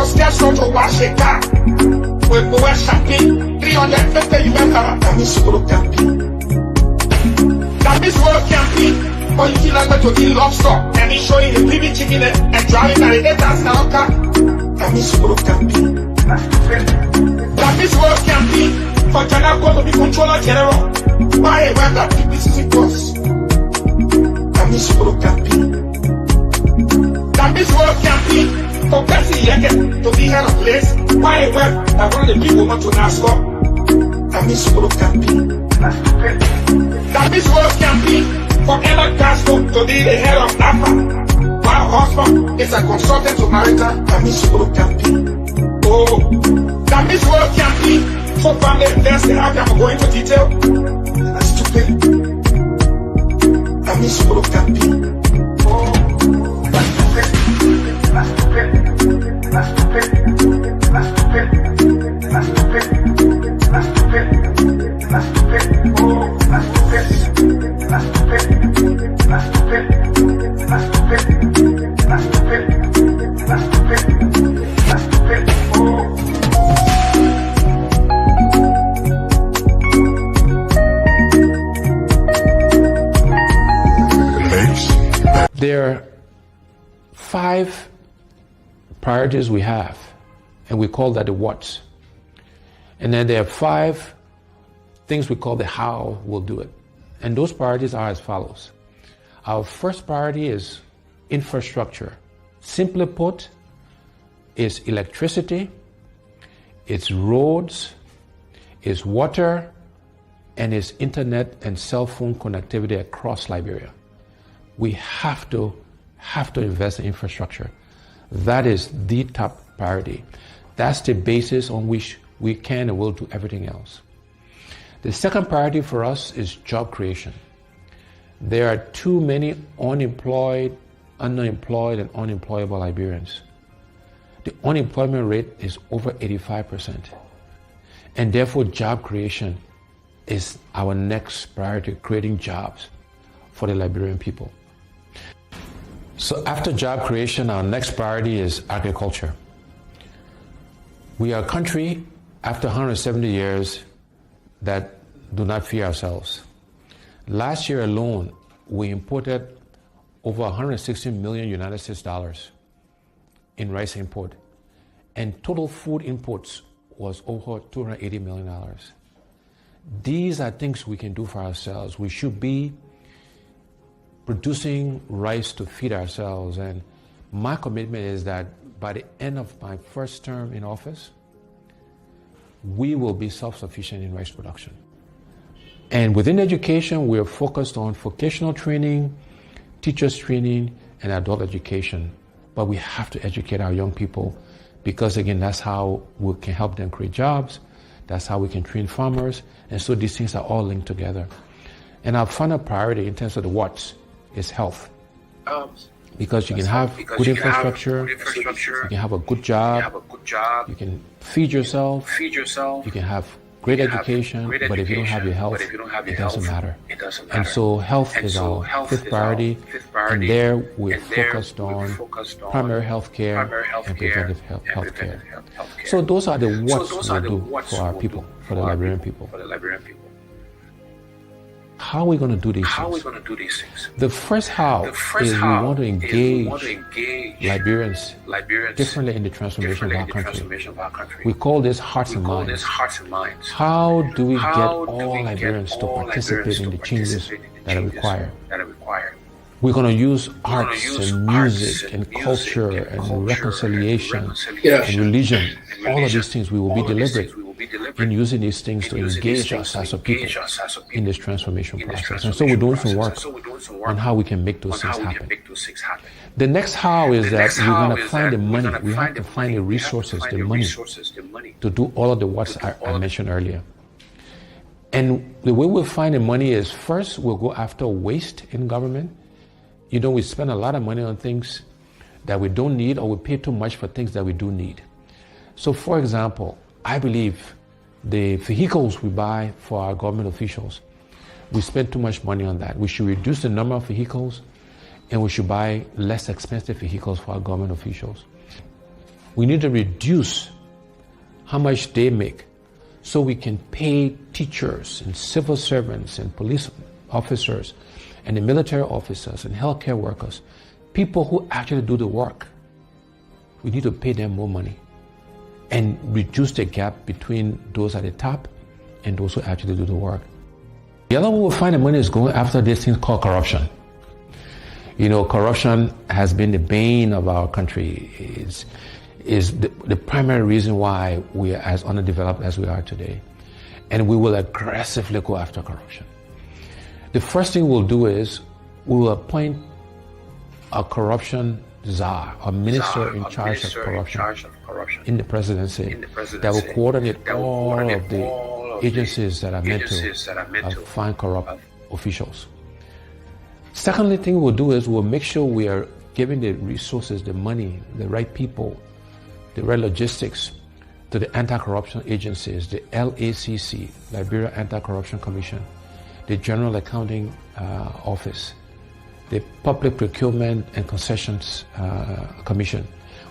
scarce not to wash a car. We go a shopping, 350 US dollars. That means you go camping. That means we're camping. Or you feel like to be lobster and he's showing the baby chicken and driving at the 8,000 car. That means you go camping. That means we're camping. For Janako to be controller general. Why when that this is boss? That means you go camping. That means we're camping. For Bessie Yeke to be head of place. Why when that one of the people want to NASCAR? That means you go camping. That means we're camping. For Ella Castro to be the head of NAFA. While husband is a consultant to Marita. That means you go camping. Oh, that means we're camping. For family investing, how can I go into detail? That's stupid. That means you go camping. Oh, that's stupid. That's stupid. That's stupid. That's stupid. That's stupid. That's stupid. That's stupid. Oh, that's stupid. That's stupid. That's stupid. That's stupid. That's stupid. That's stupid. That's stupid. Oh. There are 5 priorities we have, and we call that the what's. And then there are 5 things we call the how we'll do it. And those priorities are as follows. Our first priority is infrastructure. Simply put, it's electricity, it's roads, it's water, and it's internet and cell phone connectivity across Liberia. We have to invest in infrastructure. That is the top priority. That's the basis on which we can and will do everything else. The second priority for us is job creation. There are too many unemployed, underemployed, and unemployable Liberians. The unemployment rate is over 85%. And therefore, job creation is our next priority, creating jobs for the Liberian people. So after job creation, our next priority is agriculture. We are a country, after 170 years, that do not feed ourselves. Last year alone, we imported over 160 million United States dollars in rice import, and total food imports was over $280 million. These are things we can do for ourselves. We should be producing rice to feed ourselves, and my commitment is that by the end of my first term in office, we will be self-sufficient in rice production. And within education, we are focused on vocational training, teachers training, and adult education. But we have to educate our young people because, again, that's how we can help them create jobs. That's how we can train farmers. And so these things are all linked together. And our final priority in terms of the what's is health. Because you can have good infrastructure, you can have a good job, you can feed yourself, you can have great education, but if you don't have your health, it doesn't matter. And so health is our fifth priority, and there we're focused on primary health care and preventive health care. So those are the what's we do for our people, for the Liberian people. How are we going to do these things? The first how is we want to engage Liberians differently in the transformation of our country. We call this hearts and minds. How do we get all Liberians to participate in the changes that are required? We're going to use arts and music and culture and reconciliation and religion. All of these things we will be deliberate in using these things to engage us as a people in this transformation process. And so we're doing some work on how we can make those things happen. The next how is that we're going to find the money. We have to find the resources, the money, to do all of the what's I mentioned earlier. And the way we'll find the money is, first, we'll go after waste in government. You know, we spend a lot of money on things that we don't need, or we pay too much for things that we do need. So, for example, I believe the vehicles we buy for our government officials, we spend too much money on that. We should reduce the number of vehicles, and we should buy less expensive vehicles for our government officials. We need to reduce how much they make so we can pay teachers and civil servants and police officers and the military officers and healthcare workers, people who actually do the work. We need to pay them more money and reduce the gap between those at the top and those who actually do the work. The other way we'll find the money is going after this thing called corruption. You know, corruption has been the bane of our country, is the primary reason why we are as underdeveloped as we are today. And we will aggressively go after corruption. The first thing we'll do is we will appoint a corruption czar, a minister in charge of corruption in the presidency that will coordinate all of the agencies that are meant to find corrupt officials. Secondly thing we'll do is we'll make sure we are giving the resources, the money, the right people, the right logistics to the anti-corruption agencies, the LACC, Liberia Anti-Corruption Commission, the General Accounting Office, the Public Procurement and Concessions Commission.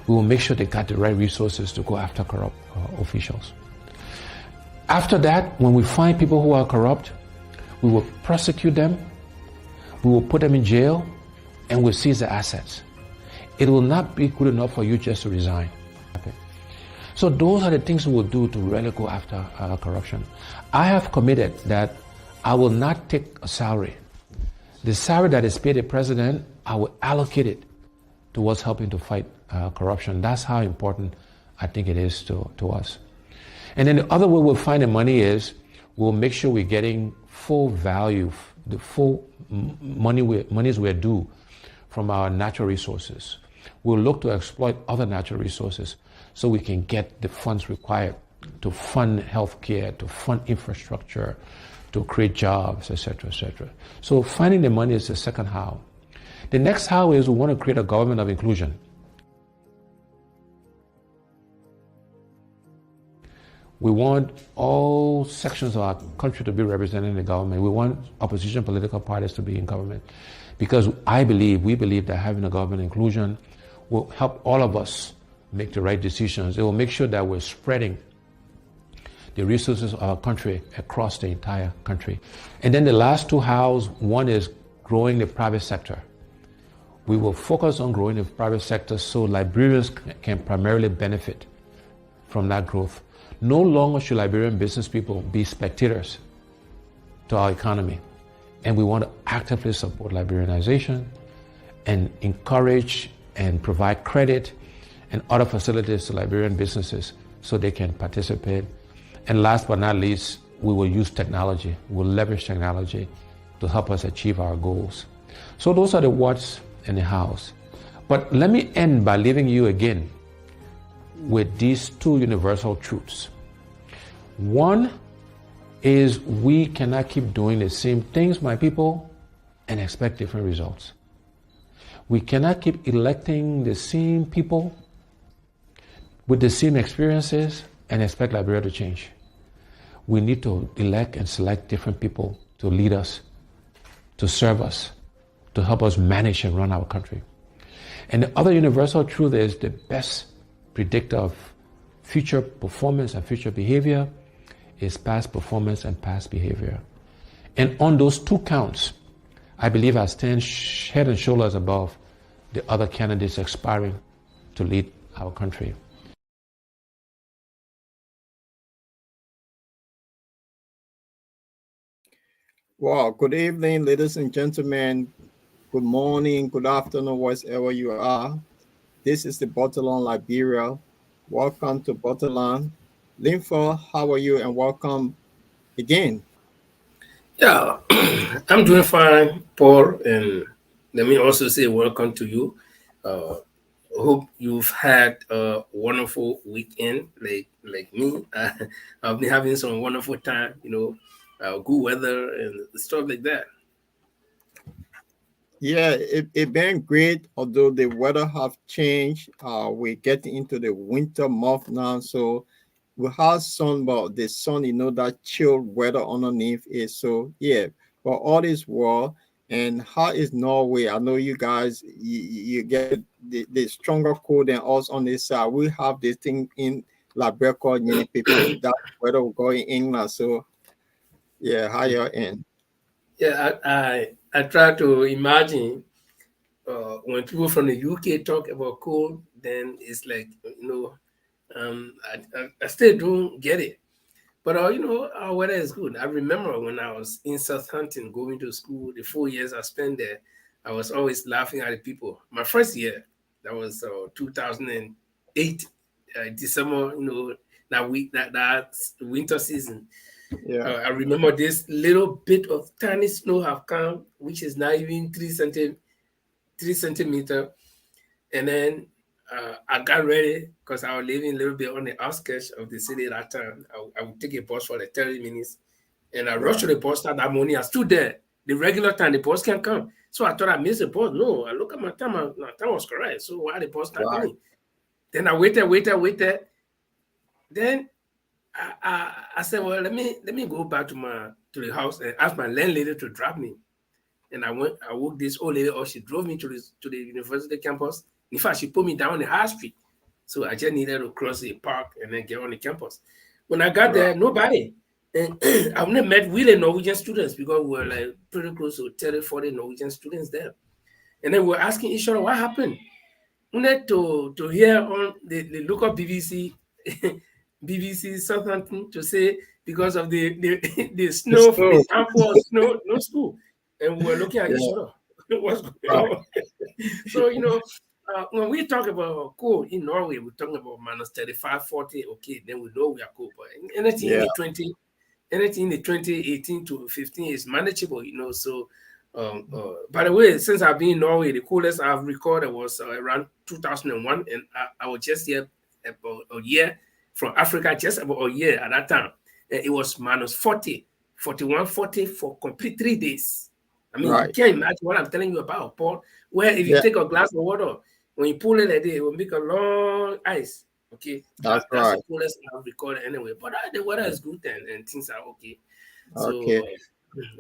We will make sure they got the right resources to go after corrupt officials. After that, when we find people who are corrupt, we will prosecute them, we will put them in jail, and we'll seize the assets. It will not be good enough for you just to resign. Okay. So those are the things we will do to really go after corruption. I have committed that I will not take a salary. The salary that is paid the president, I will allocate it towards helping to fight corruption. That's how important I think it is to us. And then the other way we'll find the money is we'll make sure we're getting full value, the full monies we're due from our natural resources. We'll look to exploit other natural resources so we can get the funds required to fund healthcare, to fund infrastructure, to create jobs, etc., etc. So finding the money is the second how. The next how is we want to create a government of inclusion. We want all sections of our country to be represented in the government. We want opposition political parties to be in government. Because we believe that having a government inclusion will help all of us make the right decisions. It will make sure that we're spreading the resources of our country across the entire country. And then the last two hows, one is growing the private sector. We will focus on growing the private sector so Liberians can primarily benefit from that growth. No longer should Liberian business people be spectators to our economy. And we want to actively support Liberianization and encourage and provide credit and other facilities to Liberian businesses so they can participate. And last but not least, we will use technology. We'll leverage technology to help us achieve our goals. So those are the what's and the how's. But let me end by leaving you again with these two universal truths. One is we cannot keep doing the same things, my people, and expect different results. We cannot keep electing the same people with the same experiences and expect Liberia to change. We need to elect and select different people to lead us, to serve us, to help us manage and run our country. And the other universal truth is the best predictor of future performance and future behavior is past performance and past behavior. And on those two counts, I believe I stand head and shoulders above the other candidates aspiring to lead our country. Wow, good evening, ladies and gentlemen. Good morning, good afternoon, wherever you are. This is the Bottleland Liberia. Welcome to Bottleland. Linford, how are you? And welcome again. Yeah, I'm doing fine, Paul. And let me also say welcome to you. Hope you've had a wonderful weekend, like me. I've been having some wonderful time, good weather and stuff like that. Yeah, it been great, although the weather have changed. We're getting into the winter month now, so we have sun, but the sun, that chilled weather underneath is so, yeah. But all is well. And how is Norway? I know you guys, you get the stronger cold than us on this side. We have this thing in Liberia called Pipi. That's where we go in England. So yeah, how you're in? Yeah, I try to imagine when people from the UK talk about cold, then it's like, I still don't get it. But our weather is good. I remember when I was in Southampton going to school, the 4 years I spent there, I was always laughing at the people. My first year, that was 2008, December. That winter season. Yeah, I remember this little bit of tiny snow have come, which is not even 3 centimeter. And then I got ready because I was living a little bit on the outskirts of the city that time. I would take a bus for like 30 minutes. And I rushed to the bus stop that morning. I stood there. The regular time, the bus can't come. So I thought I missed the bus. No, I look at my time. My time was correct. So why the bus not coming? Then I waited. Then I said, well, let me go back to the house and ask my landlady to drop me. And I woke this old lady up. She drove me to the university campus. In fact, she put me down the high street. So I just needed to cross the park and then get on the campus. When I got there, nobody. And I've never met really Norwegian students because we were like pretty close to 30, 40 Norwegian students there. And then we were asking each other what happened. We need to hear on the local BBC, BBC Southampton to say because of the snow, the downpour of snow, no school. And we were looking at each other. What's going on? So, when we talk about cold in Norway, we're talking about minus 35, 40. Okay, then we know we are cold. But anything in the 20, 18 to 15 is manageable, So, by the way, since I've been in Norway, the coolest I've recorded was around 2001. And I was just here about a year from Africa, just about a year at that time. And it was minus 40, 41, 40 for complete 3 days. I mean, you can't imagine what I'm telling you about, Paul, where if you take a glass of water, when you pull it like that, it will make a long ice. Okay. That's the coolest I've recorded anyway. But the weather is good and things are okay. Okay.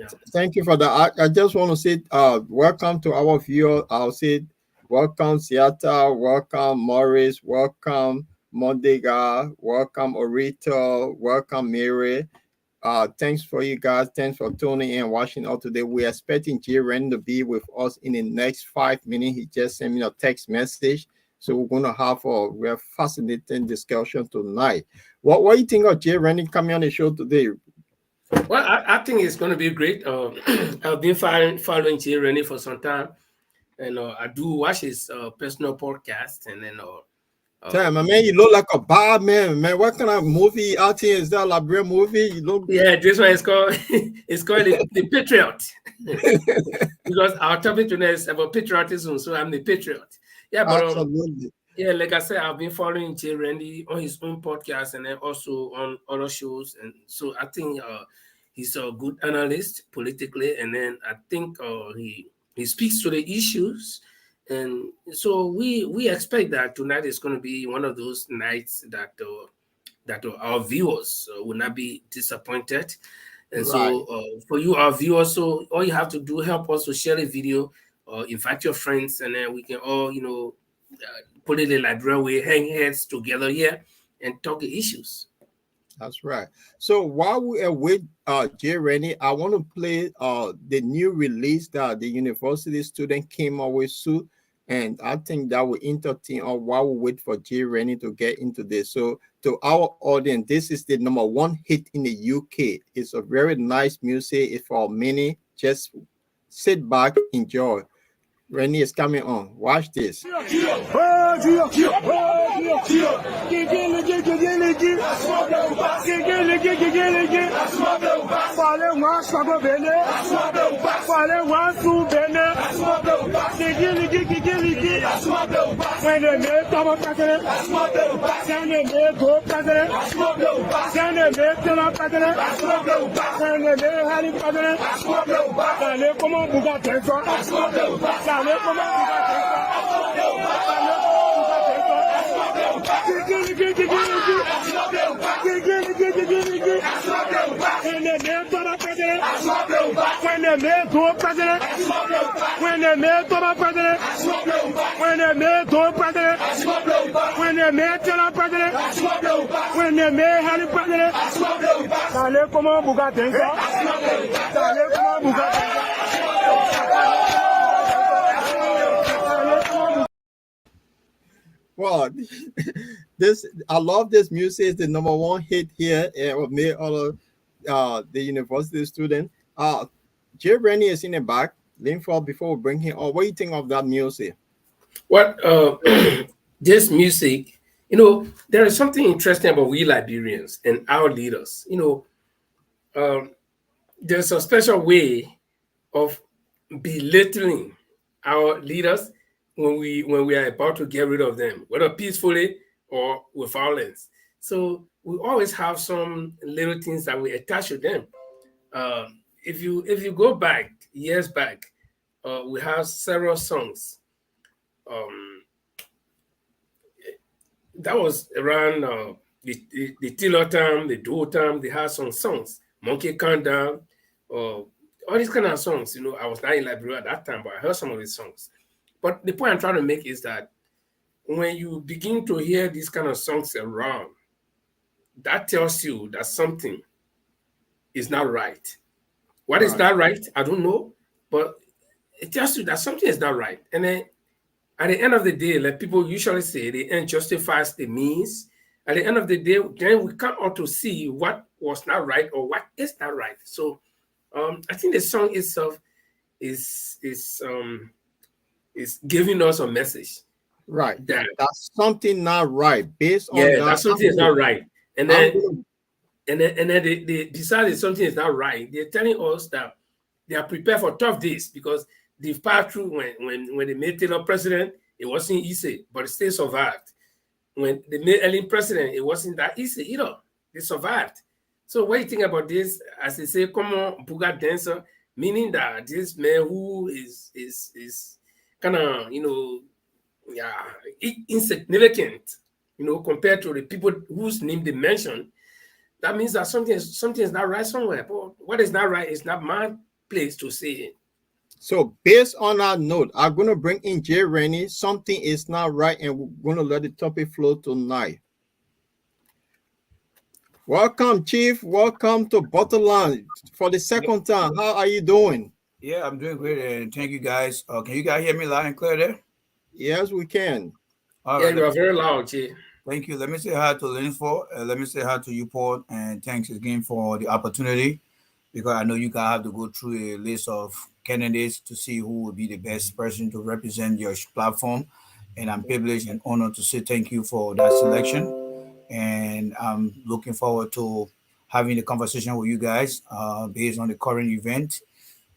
So, thank you for that. I just want to say welcome to our viewers. I'll say welcome Seattle, welcome Morris, welcome Mondega, welcome Orito, welcome Mary. Thanks for you guys. Thanks for tuning in and watching all today. We're expecting J. Ren to be with us in the next 5 minutes. He just sent me a text message. So we're going to have a fascinating discussion tonight. What do you think of J. Ren coming on the show today? Well, I think it's going to be great. I've been following J. Ren for some time. And I do watch his personal podcast. And then man, you look like a bad man. What kind of movie out here is that? A Liberia movie? You look. Yeah, this one is called the Patriot. Because our topic today is about patriotism, so I'm the patriot. Yeah, but absolutely. Like I said, I've been following Jay Randy on his own podcast and then also on other shows, and so I think he's a good analyst politically, and then I think he speaks to the issues. And so we expect that tonight is going to be one of those nights that our viewers will not be disappointed. And so for you, our viewers, so all you have to do, help us to share the video, invite your friends, and then we can all, put it in the Liberia way, hang heads together here and talk the issues. That's right. So while we are with Jay Rennie, I want to play the new release that the university student came up with soon. And I think that will entertain us while we wait for Jay Rennie to get into this. So to our audience, this is the #1 hit in the UK. It's a very nice music. It's for many. Just sit back, enjoy. Rennie is coming on. Watch this. they made Trump president, when they made Trump president, when they made Trump president, when they made Taylor president, when they made Harry president, allez comment Bougatin ça, allez comment Bougatin ça. Well, I love this music. It's the #1 hit here. It made all of the university student. Jay Rennie is in the back. Linford, before we bring him on, what do you think of that music? What this music, there is something interesting about we Liberians and our leaders. There's a special way of belittling our leaders when we are about to get rid of them, whether peacefully or with violence. So we always have some little things that we attach to them. If you go back years back, we have several songs. That was around the Tiller time, the Duo time. They had some songs, Monkey Countdown, all these kind of songs. I was not in Liberia at that time, but I heard some of these songs. But the point I'm trying to make is that when you begin to hear these kind of songs around, that tells you that something is not right. What is not right? I don't know, but it tells you that something is not right. And then at the end of the day, like people usually say, the end justifies the means. At the end of the day, then we come out to see what was not right or what is not right. So I think the song itself is giving us a message. Right. That's something not right. Based on that something is not right. And then they decided something is not right. They're telling us that they are prepared for tough days because they've passed through when they made Taylor president, it wasn't easy, but it still survived. When they made Ellen president, it wasn't that easy, They survived. So what do you think about this? As they say, come on, Buga dancer, meaning that this man who is kind of, insignificant, compared to the people whose name they mentioned, that means that something is not right somewhere. But what is not right is not my place to say it. So based on that note, I'm going to bring in Jay Rennie. Something is not right, and we're going to let the topic flow tonight. Welcome, Chief. Welcome to Butterland for the second time. How are you doing? Yeah, I'm doing great, and thank you guys. Can you guys hear me loud and clear there? Yes, we can. All right, you are very loud, Chief. Thank you. Let me say hi to Linford. Let me say hi to you, Paul, and thanks again for the opportunity, because I know you guys have to go through a list of candidates to see who would be the best person to represent your platform, and I'm privileged and honored to say thank you for that selection. And I'm looking forward to having a conversation with you guys based on the current event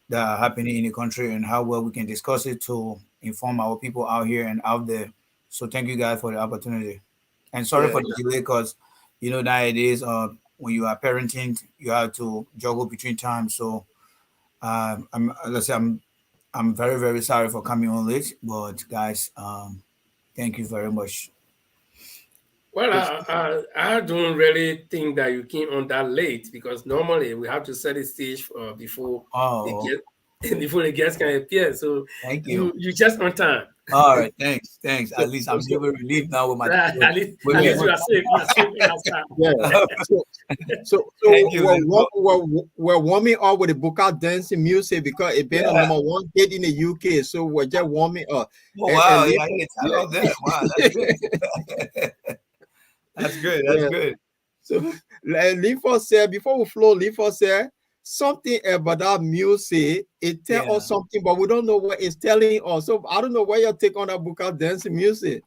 that are happening in the country and how well we can discuss it to inform our people out here and out there. So thank you guys for the opportunity. And sorry for the delay, because nowadays when you are parenting, you have to juggle between times. So I'm very, very sorry for coming on late, but guys, thank you very much. Well, I don't really think that you came on that late, because normally we have to set the stage before the guests can appear. So thank you. You just on time. All right, thanks. At least I'm super relieved now with my. At least you are safe. So we're warming up with the Buka dancing music because it's been a #1 hit in the UK. So we're just warming up. Oh, wow, I love that. Wow, that's good. That's good. That's good. So, Linford said, before we flow, Linford said something about that music. It tells us something, but we don't know what it's telling us. So, I don't know why you take on that Buka dancing music.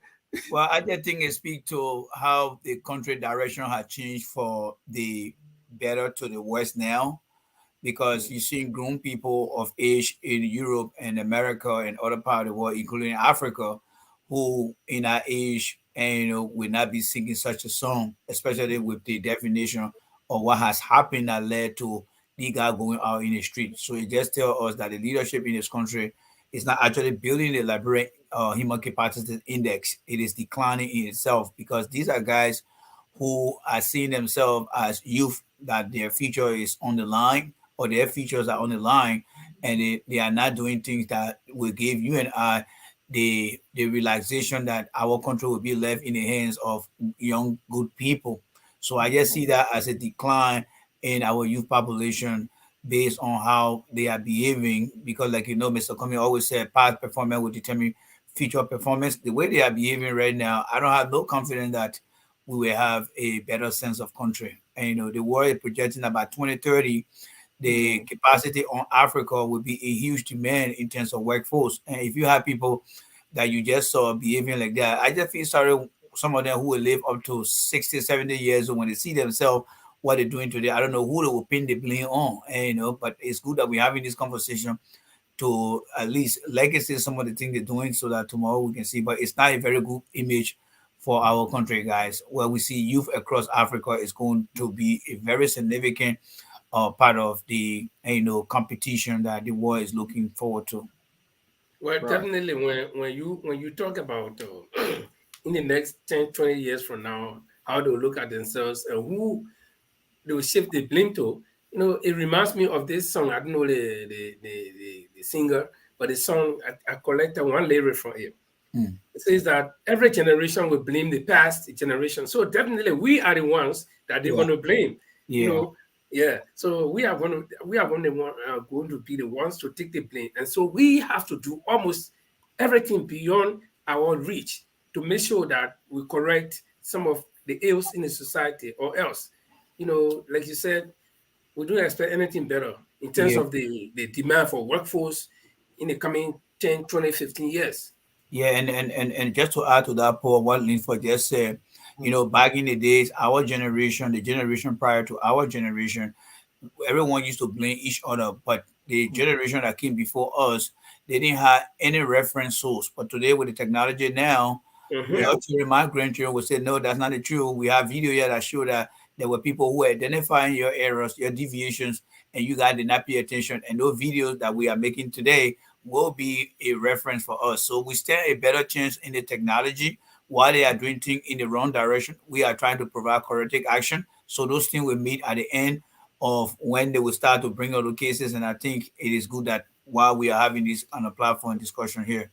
Well, I just think it speaks to how the country direction has changed for the better to the west now, because you're seeing grown people of age in Europe and America and other parts of the world, including Africa, who in our age and will not be singing such a song, especially with the definition of what has happened that led to the guy going out in the street. So it just tells us that the leadership in this country is not actually building the Liberian human capacity index. It is declining in itself, because these are guys who are seeing themselves as youth, that their future is on the line, or their futures are on the line, and they are not doing things that will give you and I the relaxation that our country will be left in the hands of young good people. So I just see that as a decline in our youth population based on how they are behaving. Because, like Mr. Comey always said, past performance will determine future performance. The way they are behaving right now, I don't have no confidence that we will have a better sense of country. And the world is projecting about 2030 the capacity on Africa will be a huge demand in terms of workforce. And if you have people that you just saw behaving like that, I just feel sorry some of them who will live up to 60, 70 years when they see themselves what they're doing today. I don't know who they will pin the blame on. And, but it's good that we're having this conversation to at least legacy some of the things they're doing so that tomorrow we can see. But it's not a very good image for our country, guys. Where we see youth across Africa is going to be a very significant part of the competition that the world is looking forward to. Well, Right. definitely when you talk about in the next 10, 20 years from now, how they will look at themselves and who they will shift the blame to, it reminds me of this song. I don't know the singer, but the song I collected one lyric from it. Mm. It says that every generation will blame the past generation. So definitely we are the ones that they're Yeah, going to blame. You yeah, know, yeah. So we are going to be the ones to take the blame, and so we have to do almost everything beyond our reach to make sure that we correct some of the ills in the society, or else, like you said, we don't expect anything better in terms yeah. of the demand for workforce in the coming 10, 20, 15 years. Yeah, and just to add to that, Paul, what Linford just said, Mm. back in the days, our generation, the generation prior to our generation, everyone used to blame each other, but the generation that came before us, they didn't have any reference source. But today, with the technology now, Hmm. your children, my grandchildren will say, no, that's not the truth. We have video here that show that there were people who were identifying your errors, your deviations, and you guys did not pay attention. And those videos that we are making today will be a reference for us. So we stand a better chance in the technology. While they are doing things in the wrong direction, we are trying to provide corrective action. So those things will meet at the end of when they will start to bring out the cases. And I think it is good that while we are having this on a platform discussion here.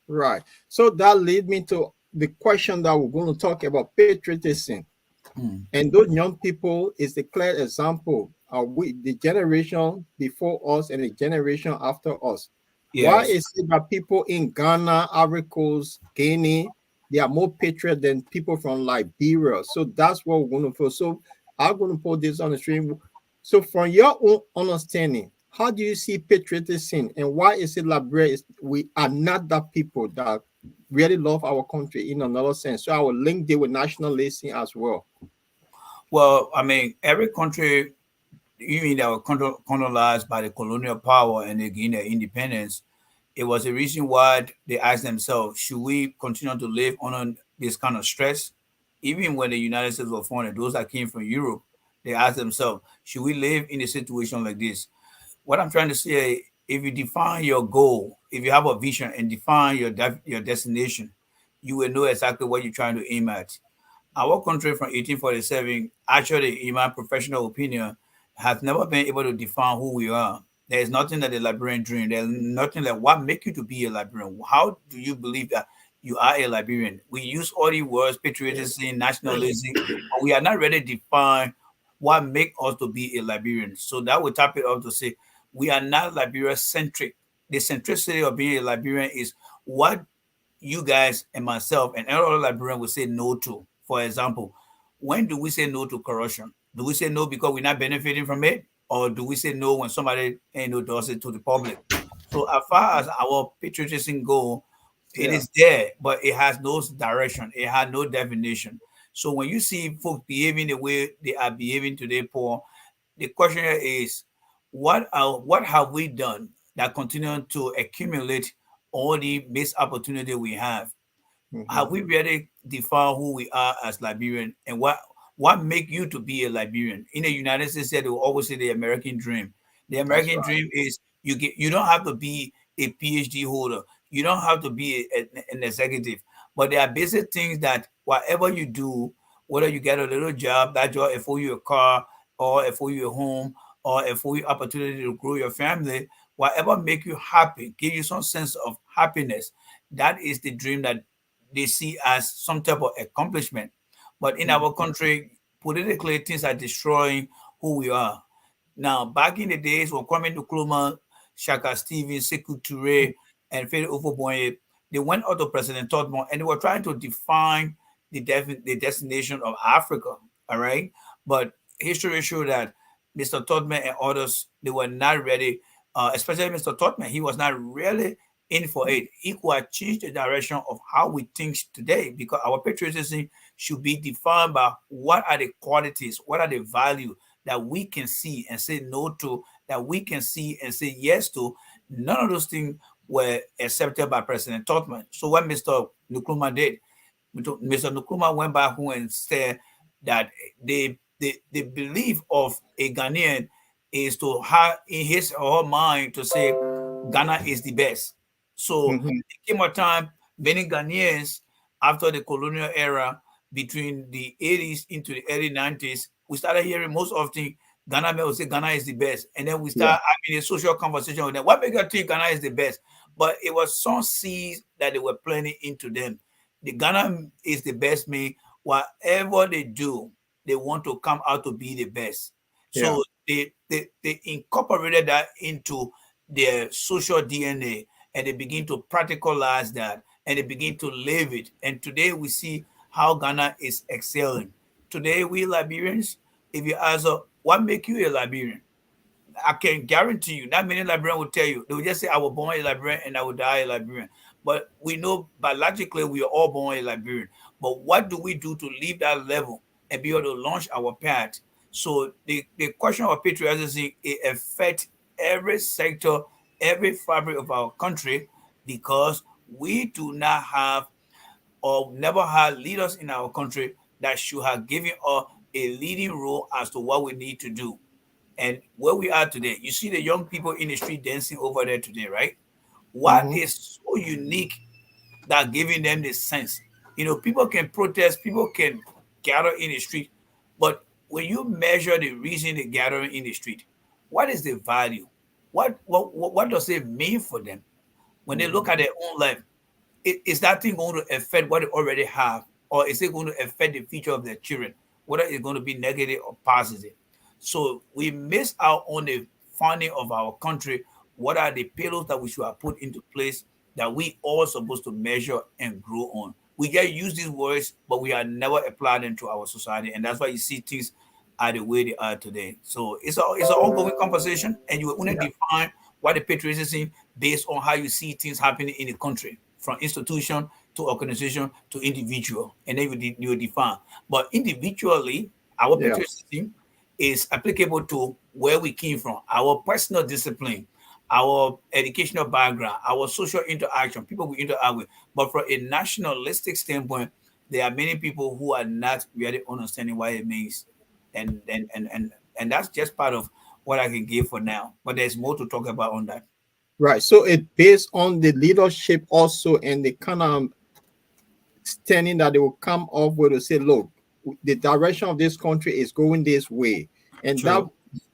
Right. So that lead me to the question that we're going to talk about patriotism. Mm. And those young people is the clear example. We the generation before us and the generation after us. Why Yes. is it that people in Ghana, Ivory Coast, Guinea, they are more patriot than people from Liberia? So that's what we're going to put. So I'm going to put this on the stream. So from your own understanding, how do you see patriotism and why is it Liberia we are not that people that really love our country in another sense? So I will link it with nationalism as well. Well, I mean, every country, even that were colonized by the colonial power and they gained their independence, it was a reason why they asked themselves, should we continue to live under this kind of stress? Even when the United States were founded, those that came from Europe, they asked themselves, should we live in a situation like this? What I'm trying to say, if you define your goal, if you have a vision and define your destination, you will know exactly what you're trying to aim at. Our country from 1847, actually, in my professional opinion, has never been able to define who we are. There is nothing that the Liberian dream. There's nothing like what make you to be a Liberian. How do you believe that you are a Liberian? We use all these words, patriotism, nationalism, but we are not ready to define what make us to be a Liberian. So that would tap it up to say we are not Liberia centric. The centricity of being a Liberian is what you guys and myself and every other Liberian will say no to. For example, when do we say no to corruption? Do we say no because we're not benefiting from it? Or do we say no when somebody does it to the public? So as far as our patriotism go, it Yeah. is there, but it has no direction. It has no definition. So when you see folks behaving the way they are behaving today, Paul, the question is, what have we done that continue to accumulate all the missed opportunity we have Mhm. we really defined who we are as Liberian and what make you to be a Liberian? In the United States, they will always say the American dream. The That's American right. dream is you don't have to be a PhD holder, you don't have to be an executive, but there are basic things that whatever you do, whether you get a little job, that job afford you a car or afford you a home or afford you opportunity to grow your family, whatever make you happy, give you some sense of happiness, that is the dream that they see as some type of accomplishment. But in our country, politically, things are destroying who we are. Now, back in the days when Kwame Nkrumah, Shaka Stevens, Sekou Toure, and Fede Ofoboye, they went out to President Todmont and they were trying to define the destination of Africa. All right. But history showed that Mr. Todman and others, they were not ready, especially Mr. Todman. He was not really in for it. He could change the direction of how we think today, because our patriotism should be defined by what are the qualities, what are the values that we can see and say no to, that we can see and say yes to. None of those things were accepted by President Todman. So what Mr. Nkrumah did, Mr. Nkrumah went back home and said that the belief of a Ghanaian is to have in his or her mind to say Ghana is the best. So it came a time many Ghanaians after the colonial era between the 80s into the early 90s, we started hearing most often Ghana men will say Ghana is the best. And then we start having a social conversation with them. What makes you think Ghana is the best? But it was some seeds that they were planting into them. The Ghana is the best me. Whatever they do, they want to come out to be the best. So they incorporated that into their social DNA, and they begin to practicalize that, and they begin to live it. And today we see how Ghana is excelling. Today we Liberians, if you ask what make you a Liberian, I can guarantee you, not many Liberians will tell you. They will just say, I was born a Liberian and I will die a Liberian. But we know biologically we are all born a Liberian. But what do we do to leave that level and be able to launch our path? So the question of patriotism, it affects every sector, every fabric of our country, because we do not have or never had leaders in our country that should have given us a leading role as to what we need to do. And where we are today, you see the young people in the street dancing over there today, right? What is so unique that giving them this sense? You know, people can protest, people can gather in the street, but when you measure the reason they gather in the street, what is the value? What does it mean for them when they look at their own life? Is that thing going to affect what they already have, or is it going to affect the future of their children? Whether it's going to be negative or positive? So we miss out on the funding of our country. What are the pillars that we should have put into place that we all supposed to measure and grow on? We get use these words, but we are never applied them to our society, and that's why you see things are the way they are today. So it's an ongoing conversation, and you will only define what the patriotism based on how you see things happening in the country, from institution to organization to individual, and then you define. But individually, our patriotism is applicable to where we came from, our personal discipline, our educational background, our social interaction, people we interact with. But from a nationalistic standpoint, there are many people who are not really understanding what it means. And that's just part of what I can give for now. But there's more to talk about on that. Right. So it based on the leadership also, and the kind of standing that they will come up with to say, look, the direction of this country is going this way. And True. that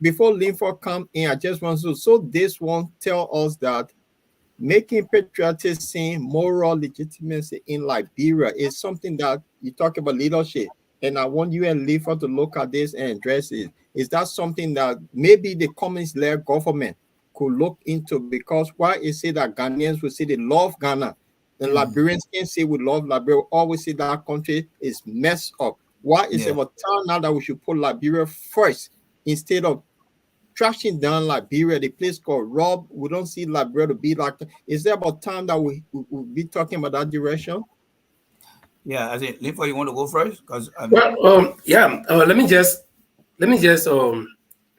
before Linford come in, I just want to, so this one tell us that making patriotism moral legitimacy in Liberia is something that you talk about leadership. And I want you and Linford to look at this and address it. Is that something that maybe the communist-led government could look into? Because why is it that Ghanaians will say they love Ghana, and Liberians can say we love Liberia, always say that country is messed up? Why is it about time now that we should put Liberia first instead of trashing down Liberia, the place called Rob? We don't see Liberia to be like that. Is there about time that we be talking about that direction? Yeah, I think Linford, you want to go first? Because let me just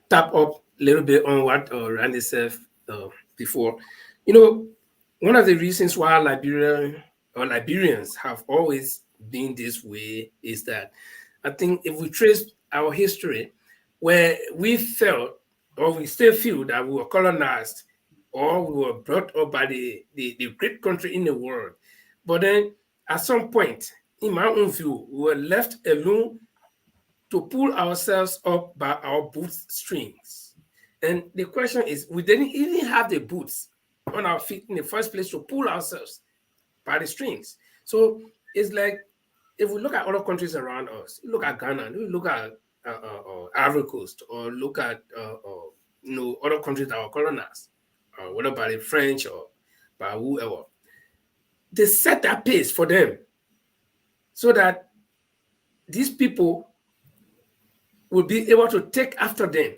tap up a little bit on what Randy said before. You know, one of the reasons why Liberians have always been this way is that I think if we trace our history, where we felt or we still feel that we were colonized or we were brought up by the great country in the world, but then at some point, in my own view, we were left alone to pull ourselves up by our bootstrings. And the question is, we didn't even have the boots on our feet in the first place to pull ourselves by the strings. So it's like, if we look at other countries around us, look at Ghana, look at Ivory Coast, or look at other countries that were colonized, whether by the French or by whoever, they set that pace for them so that these people will be able to take after them.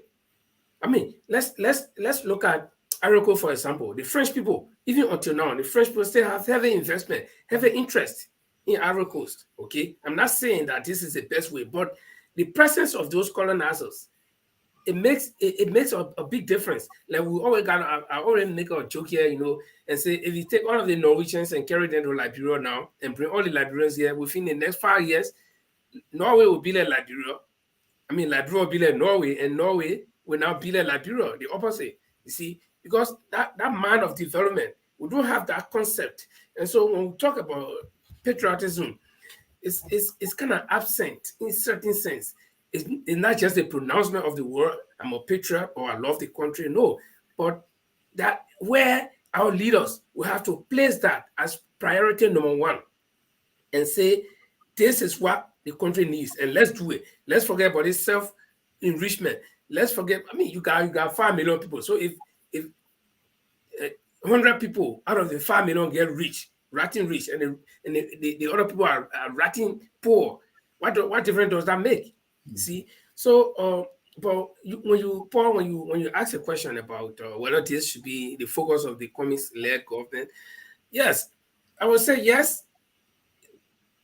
I mean, let's look at Ivory Coast, for example. The French people, even until now, the French people still have heavy investment, heavy interest in Ivory Coast. Okay, I'm not saying that this is the best way, but the presence of those colonizers, it makes a big difference. Like we always I already make a joke here, and say if you take all of the Norwegians and carry them to Liberia now and bring all the Liberians here within the next 5 years, Norway will be like Liberia. I mean, Liberia will be like Norway, and Norway will now be like Liberia, the opposite. You see, because that mind of development, we don't have that concept. And so when we talk about patriotism, it's kind of absent in a certain sense. It's not just a pronouncement of the word, I'm a patriot or I love the country. No, but that where our leaders will have to place that as priority number one and say, this is what the country needs, and let's do it. Let's forget about this self-enrichment. Let's forget, I mean, you got 5 million people. So if 100 people out of the 5 million get rich, ratting rich, and the other people are ratting poor, what difference does that make? See, so but when you ask a question about whether this should be the focus of the communist-led government, yes, I would say yes.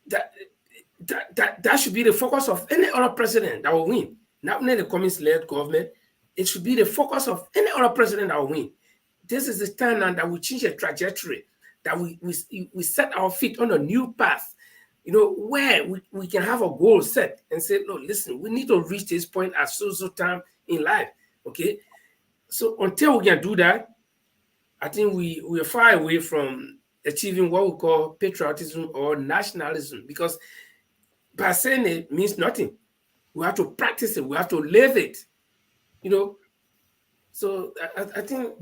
That should be the focus of any other president that will win. Not only the communist-led government, it should be the focus of any other president that will win. This is the time now that we change the trajectory, that we set our feet on a new path, where we can have a goal set and say, no, listen, we need to reach this point at so time in life. Okay. So until we can do that, I think we're far away from achieving what we call patriotism or nationalism, because by saying it means nothing. We have to practice it. We have to live it. So I think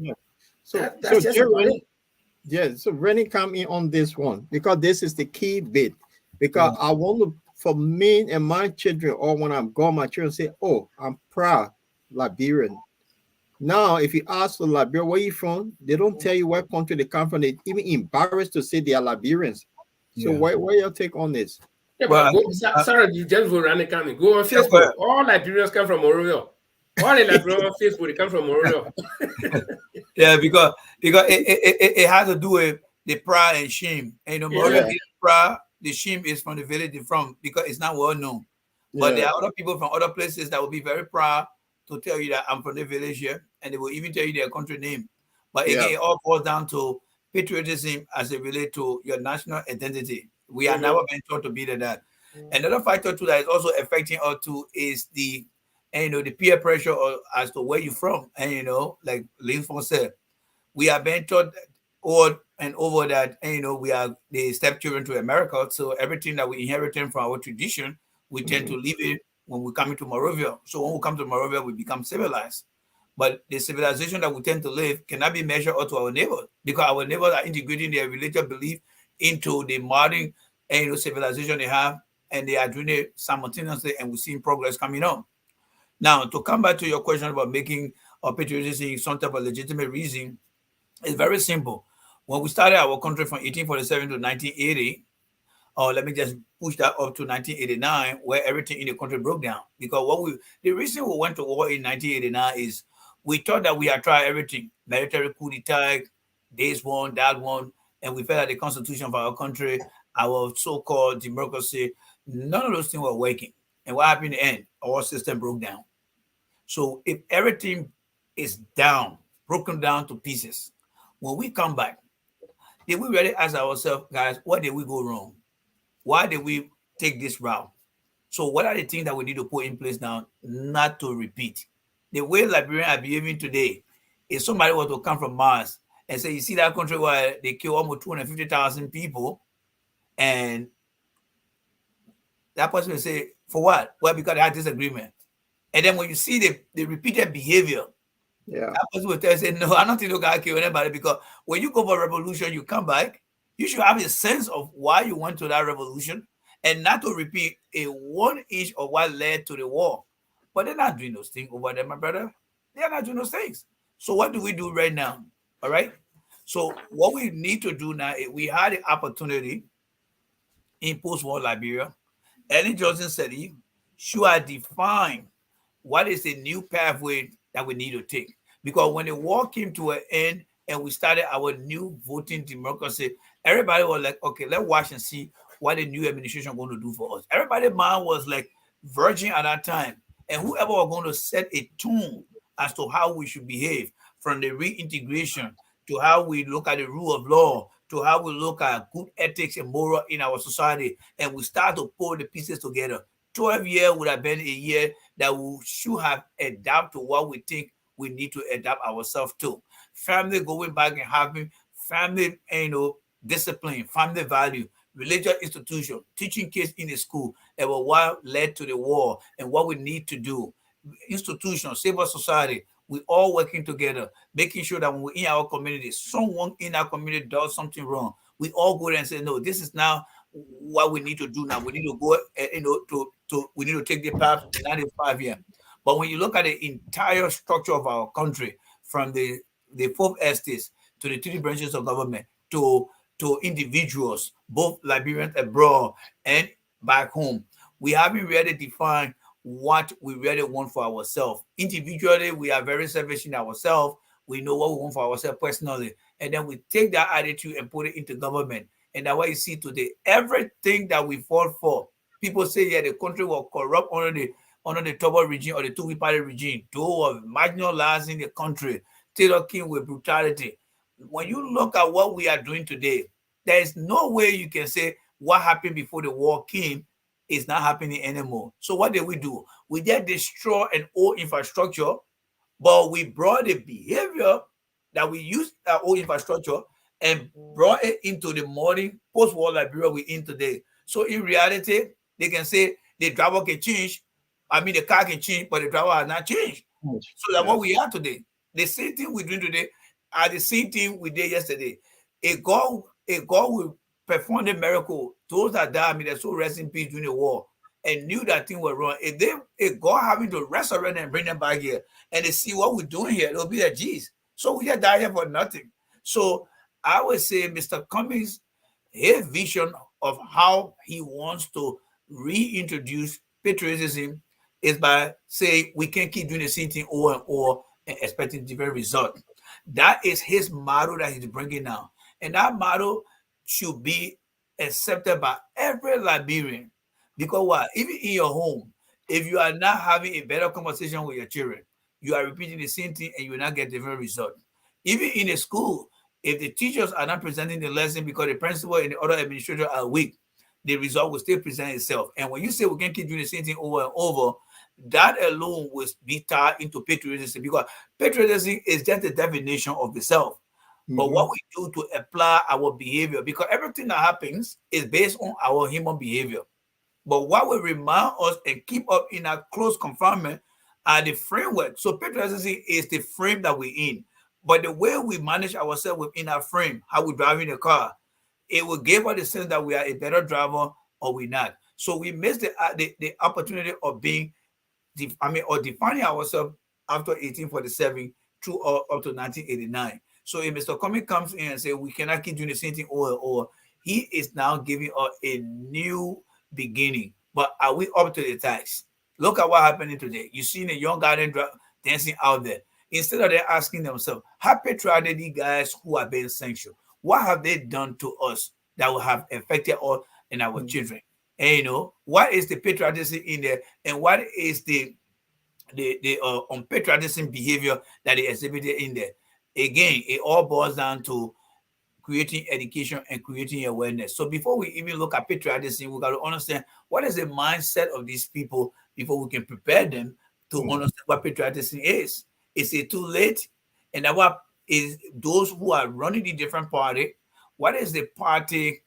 that's just about it. Yeah, so Rennie come in on this one because this is the key bit. Because I want to, for me and my children, or when I'm gone, my children say, "Oh, I'm proud Liberian." Now, if you ask the Liberia, where you from, they don't tell you what country they come from. They even embarrassed to say they are Liberians. So, what your take on this? Yeah, but sorry, you just go around the county. Go on Facebook. All Liberians come from Monrovia. All the Liberians on Facebook, they come from Monrovia. Yeah, because it has to do with the pride and shame. And Monrovia is pride. The shame is from the village they're from, because it's not well known. But there are other people from other places that will be very proud to tell you that I'm from the village here, and they will even tell you their country name. But again, it all boils down to patriotism as it relates to your national identity. We are never been taught to be that. Another factor too that is also affecting us too is the peer pressure as to where you're from. And like Linford said, we are being taught over and over that we are the stepchildren to America. So everything that we inherited from our tradition, we tend to leave it when we come into Monrovia. So when we come to Monrovia, we become civilized. But the civilization that we tend to live cannot be measured up to our neighbors, because our neighbors are integrating their religious belief into the modern civilization they have, and they are doing it simultaneously, and we're seeing progress coming on. Now, to come back to your question about making patriotism some type of legitimate reason, it's very simple. When we started our country from 1847 to 1980, or let me just push that up to 1989, where everything in the country broke down. Because the reason we went to war in 1989 is we thought that we had tried everything, military coup d'etat, this one, that one, and we felt that the constitution of our country, our so-called democracy, none of those things were working. And what happened in the end? Our system broke down. So if everything is down, broken down to pieces, when we come back, did we really ask ourselves, guys, what did we go wrong? Why did we take this route? So what are the things that we need to put in place now not to repeat? The way Liberians are behaving today, if somebody were to come from Mars and say, you see that country where they kill almost 250,000 people, and that person will say, for what? Well, because they had disagreement. And then when you see the repeated behavior, Yeah. That person will tell you, say, no, I'm not going to kill anybody, because when you go for revolution, you come back, you should have a sense of why you went to that revolution, and not to repeat a 1 inch of what led to the war. But they're not doing those things over there, my brother. They're not doing those things. So what do we do right now? All right. So what we need to do now is, we had the opportunity in post-war Liberia. Ellen Johnson said he should have defined what is the new pathway that we need to take. Because when the war came to an end and we started our new voting democracy, everybody was like, okay, let's watch and see what the new administration is going to do for us. Everybody's mind was like virgin at that time. And whoever was going to set a tone as to how we should behave, from the reintegration to how we look at the rule of law, to how we look at good ethics and moral in our society, and we start to pull the pieces together. 12 years would have been a year that we should have adapt to what we think we need to adapt ourselves to. Family going back and having family, discipline, family value, religious institution, teaching kids in the school about what led to the war and what we need to do. Institution, civil society, we all working together, making sure that when we're in our community, someone in our community does something wrong, we all go there and say, no, this is now what we need to do now. We need to go, we need to take the path 95 years. But when you look at the entire structure of our country, from the fourth estates to the three branches of government to individuals, both Liberians abroad and back home, we haven't really defined what we really want for ourselves. Individually, we are very selfish in ourselves. We know what we want for ourselves personally. And then we take that attitude and put it into government. And that's why you see today, everything that we fought for, people say, yeah, the country was corrupt under the Tobo regime or the two party regime. They were marginalizing the country, Taylor King with brutality. When you look at what we are doing today, there is no way you can say what happened before the war came is not happening anymore. So what did we do? We just destroy an old infrastructure, but we brought the behavior that we used our old infrastructure and brought it into the modern post-war Liberia we're in today. So in reality, they can say the driver can change. I mean, the car can change, but the driver has not changed. So that's what we are today. The same thing we're doing today are the same thing we did yesterday. A God will perform the miracle. Those that died, I mean, they're so rest in peace during the war, and knew that thing was wrong. If God having to resurrect and bring them back here, and they see what we're doing here, they'll be like, geez, so we just die here for nothing. So I would say Mr. Cummings, his vision of how he wants to reintroduce patriotism is by saying we can't keep doing the same thing over and over and expecting different result. That is his model that he's bringing now. And that model should be accepted by every Liberian. Because what? Even in your home, if you are not having a better conversation with your children, you are repeating the same thing and you will not get different result. Even in a school, if the teachers are not presenting the lesson because the principal and the other administrator are weak, the result will still present itself. And when you say we can't keep doing the same thing over and over, that alone will be tied into patriotism, because patriotism is just the definition of the self. But what we do to apply our behavior, because everything that happens is based on our human behavior. But what will remind us and keep up in our close confinement are the framework. So patriotism is the frame that we're in. But the way we manage ourselves within our frame, how we drive in the car, it will give us the sense that we are a better driver or we're not. So we miss the opportunity of being, or defining ourselves after 1847 through up to 1989. So if Mr. Cummings comes in and says we cannot keep doing the same thing over and over, he is now giving us a new beginning. But are we up to the task? Look at what happening today. You see the young guy dancing out there. Instead of them asking themselves, how patriotic these guys who are being sanctioned? What have they done to us that will have affected us and our children? And what is the patriotism in there, and what is the unpatriotism behavior that they exhibited in there? Again, it all boils down to creating education and creating awareness. So before we even look at patriotism, we got to understand what is the mindset of these people before we can prepare them to understand what patriotism is. Is it too late? And what is those who are running the different party? What is the party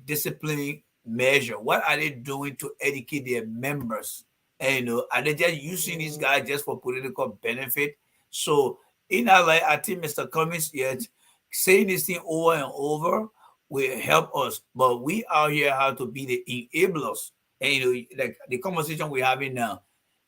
discipline measure? What are they doing to educate their members? And are they just using these guys just for political benefit? So in our life, I think Mr. Cummings yet saying this thing over and over will help us. But we out here have to be the enablers. And like the conversation we're having now,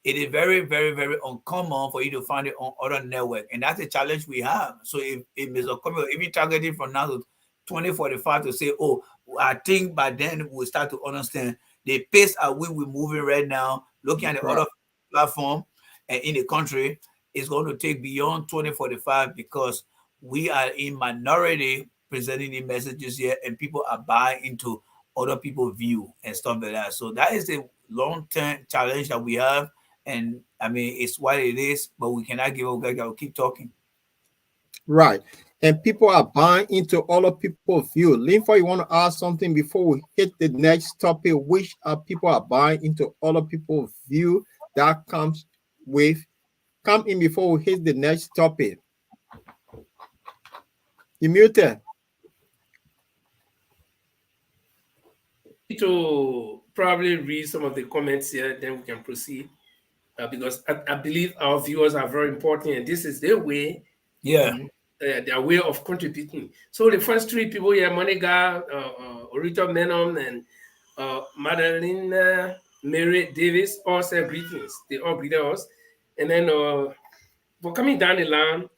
it is very, very, very uncommon for you to find it on other network. And that's a challenge we have. So if Mr. Cummings, if you targeting from now to 2045 to say, oh, I think by then we'll start to understand the pace at which we're moving right now, looking at the other platform and in the country, is going to take beyond 2045 because we are in minority presenting the messages here and people are buying into other people's view and stuff like that. So that is the long-term challenge that we have. And I mean, it's what it is, but we cannot give up. We gotta keep talking. Right. And people are buying into other people's view. Linford, you want to ask something before we hit the next topic, which people are buying into other people's view that comes with, come in before we hit the next topic. You muted. To probably read some of the comments here, then we can proceed. Because I believe our viewers are very important, and this is their way, their way of contributing. So the first three people here, Monica, Orita Menon, and Madeline Mary Davis, all said greetings. They all greeted us. And then for coming down the line,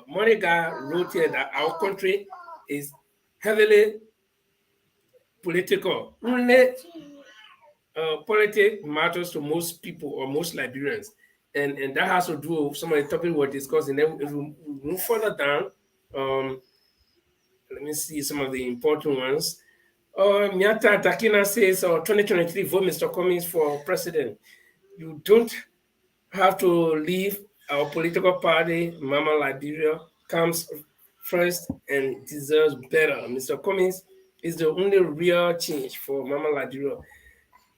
Monica wrote here that our country is heavily political. Politics matters to most people or most Liberians, and that has to do with some of the topics we're discussing. Then if we move further down, let me see some of the important ones. Miata Takina says, 2023, vote Mr. Cummings for president. You don't have to leave our political party. Mama Liberia comes first and deserves better. Mr. Cummings is the only real change for Mama Liberia.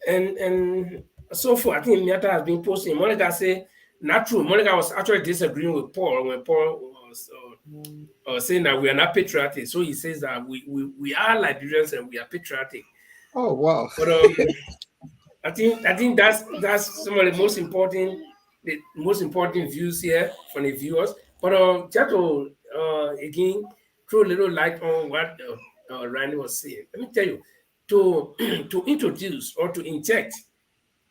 And so far, I think Miata has been posting. Monica say, not true. Monica was actually disagreeing with Paul when Paul was saying that we are not patriotic. So he says that we are Liberians and we are patriotic. Oh wow! But I think that's some of the most important views here from the viewers. But just to again throw a little light on what Randy was saying. Let me tell you, to introduce or to inject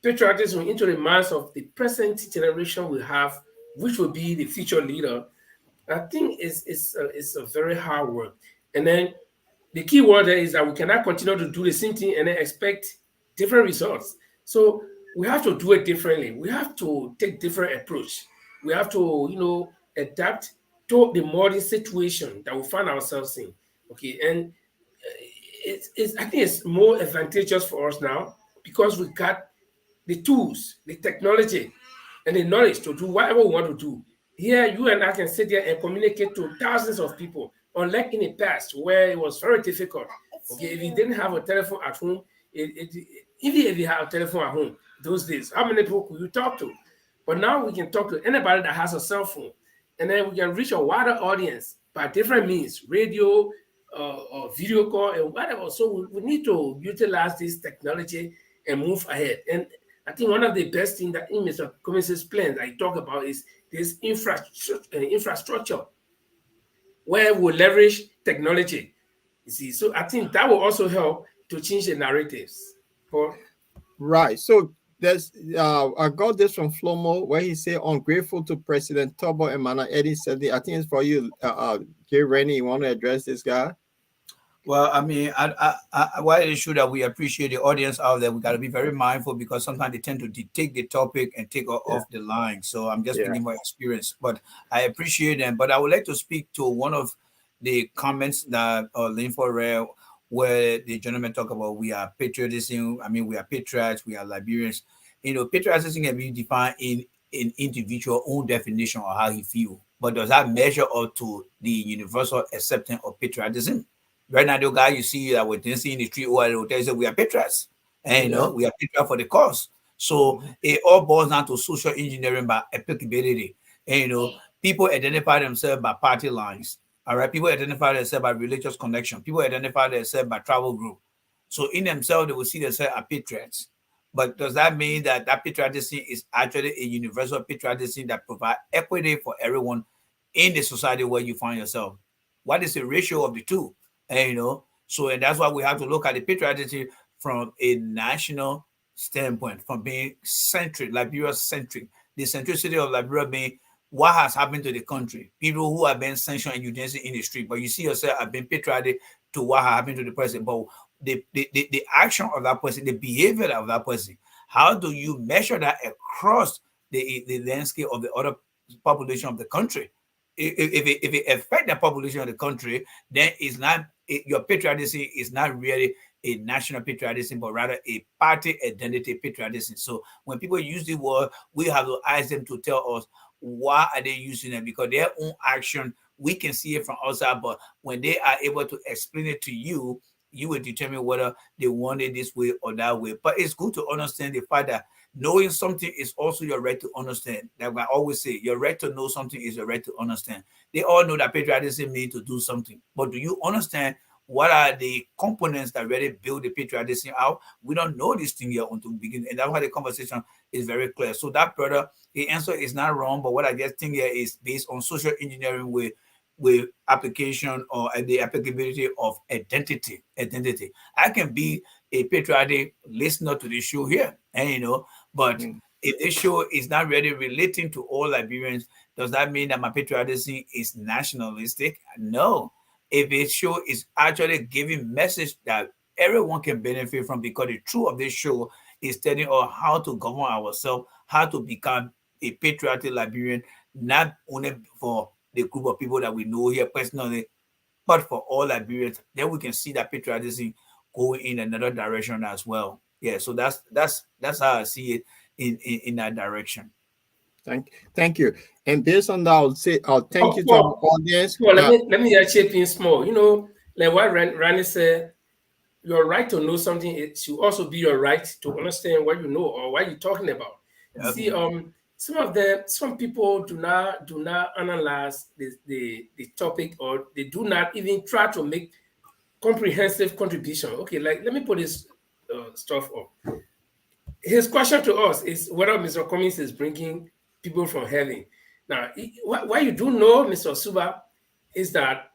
patriotism into the minds of the present generation we have, which will be the future leader, I think it's a very hard work. And then the key word there is that we cannot continue to do the same thing and then expect different results. So we have to do it differently. We have to take different approach. We have to, adapt to the modern situation that we find ourselves in. Okay, and I think it's more advantageous for us now because we got the tools, the technology, and the knowledge to do whatever we want to do. Here, you and I can sit there and communicate to thousands of people, unlike in the past where it was very difficult. Okay, if you didn't have a telephone at home, even if you have a telephone at home those days, how many people could you talk to? But now we can talk to anybody that has a cell phone, and then we can reach a wider audience by different means, radio, or video call, and whatever. So we need to utilize this technology and move ahead. And I think one of the best things that in Mr. Cummings' plan that he talked about is this infrastructure where we leverage technology. You see, so I think that will also help to change the narratives. Right. So there's I got this from Flomo where he said ungrateful to President Turbo and Mana Eddie said, I think it's for you, Jay Rennie. You want to address this guy? Well, I mean, why it is true that we appreciate the audience out there. We got to be very mindful because sometimes they tend to take the topic and take off the line. So I'm just bringing my experience, but I appreciate them. But I would like to speak to one of the comments that Linford read, where the gentleman talk about we are patriotism. I mean, we are patriots, we are Liberians. Patriotism can be defined in individual own definition of how he feel. But does that measure up to the universal acceptance of patriotism? Right now, the guy you see that we're dancing in the street, or they will tell you we are patriots, and we are patriots for the cause. So it all boils down to social engineering by applicability. And people identify themselves by party lines. All right, people identify themselves by religious connection. People identify themselves by travel group. So in themselves, they will see themselves as patriots. But does that mean that patriotism is actually a universal patriotism that provides equity for everyone in the society where you find yourself? What is the ratio of the two? And so and that's why we have to look at the patriotism from a national standpoint, from being centric, Liberia centric, the centricity of Liberia being what has happened to the country. People who have been sanctioned and euthanasia in the street, but you see yourself have been patriotic to what happened to the president. But the action of that person, the behavior of that person, how do you measure that across the landscape of the other population of the country? If it affects the population of the country, then it's not your patriotism is not really a national patriotism, but rather a party identity patriotism. So when people use the word, we have to ask them to tell us why are they using it, because their own action, we can see it from outside, but when they are able to explain it to you, you will determine whether they want it this way or that way. But it's good to understand the fact that knowing something is also your right to understand. Like I always say, your right to know something is your right to understand. They all know that patriotism means to do something, but do you understand what are the components that really build the patriotism out? We don't know this thing here until we begin, and that's why the conversation is very clear. So that brother, the answer is not wrong, but what I just think here is based on social engineering with application or the applicability of identity. I can be a patriotic listener to the show here, and but if this show is not really relating to all Liberians, does that mean that my patriotism is nationalistic? No. If a show is actually giving message that everyone can benefit from, because the truth of this show is telling us how to govern ourselves, how to become a patriotic Liberian, not only for the group of people that we know here personally, but for all Liberians, then we can see that patriotism going in another direction as well. Yeah, so that's how I see it in that direction. Thank you. And based on that, I'll say thank you to our audience. Well, let me chip in small. Like what Randy said, your right to know something, it should also be your right to understand what you know or what you're talking about. Yeah. See, some people do not analyze the topic, or they do not even try to make comprehensive contribution. Okay, like let me put this stuff up. His question to us is whether Mr. Cummings is bringing people from heaven. Now, what you do know, Mr. Suba, is that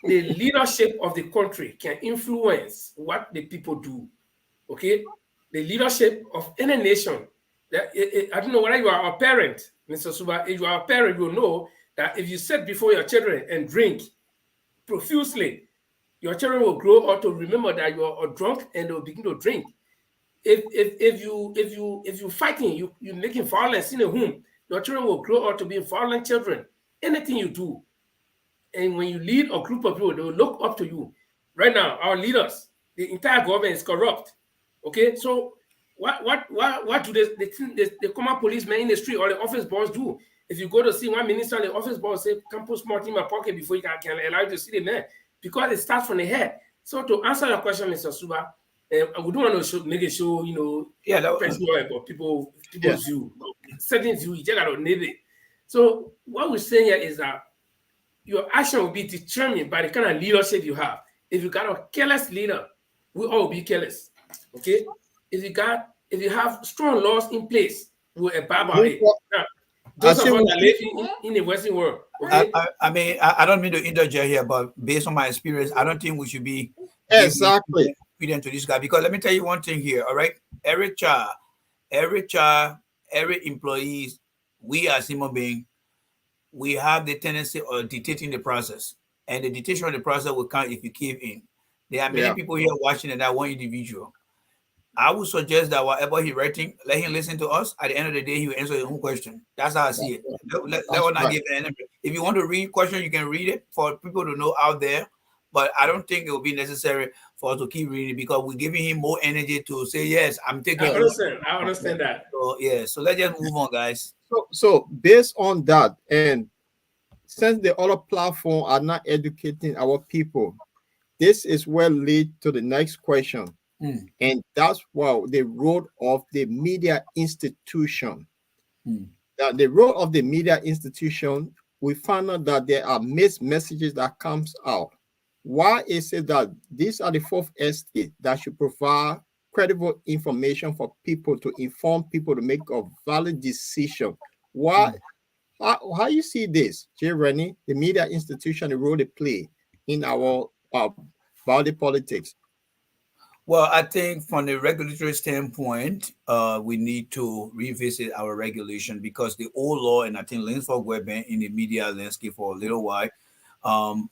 the leadership of the country can influence what the people do. Okay, the leadership of any nation. I don't know whether you are a parent, Mr. Suba. If you are a parent, you know that if you sit before your children and drink profusely, your children will grow up to remember that you are drunk and they will begin to drink. If you fighting, you making violence in a home, your children will grow up to be violent children. Anything you do, and when you lead a group of people, they will look up to you. Right now, our leaders, the entire government is corrupt. Okay, so what do the common policemen in the street or the office boss do? If you go to see one minister, the office boss say, "Come put smart in my pocket before you can allow you to see the man," because it starts from the head. So to answer your question, Mr. Suba, we don't want to make a show, personal, people's view, certain view. You just got to nail it. So what we're saying here is that your action will be determined by the kind of leadership you have. If you got a careless leader, we all will be careless. Okay. If you have strong laws in place, we'll abide by it. Now, those of us that live in the Western world. Okay? I don't mean to interject here, but based on my experience, I don't think we should be exactly to this guy, because let me tell you one thing here. All right, every employee, we as human beings, we have the tendency of dictating the process, and the dictation of the process will count if you give in. There are many people here watching, and that one individual. I would suggest that whatever he's writing, let him listen to us. At the end of the day, he will answer his own question. That's how I see it. Let not give an answer. If you want to read question, you can read it for people to know out there. But I don't think it will be necessary for us to keep reading, because we're giving him more energy to say, yes, I'm taking I understand that. So, yeah, so let's just move on, guys. So based on that, and since the other platform are not educating our people, this is where lead to the next question. And that's why the role of the media institution. That the role of the media institution, we found out that there are mixed messages that comes out. Why is it that these are the fourth estate that should provide credible information for people to inform people to make a valid decision. Why? How you see this, Jay Rennie, the media institution, the role they play in our body politics? Well, I think from the regulatory standpoint, we need to revisit our regulation because the old law, and I think Lindsay have been in the media landscape for a little while.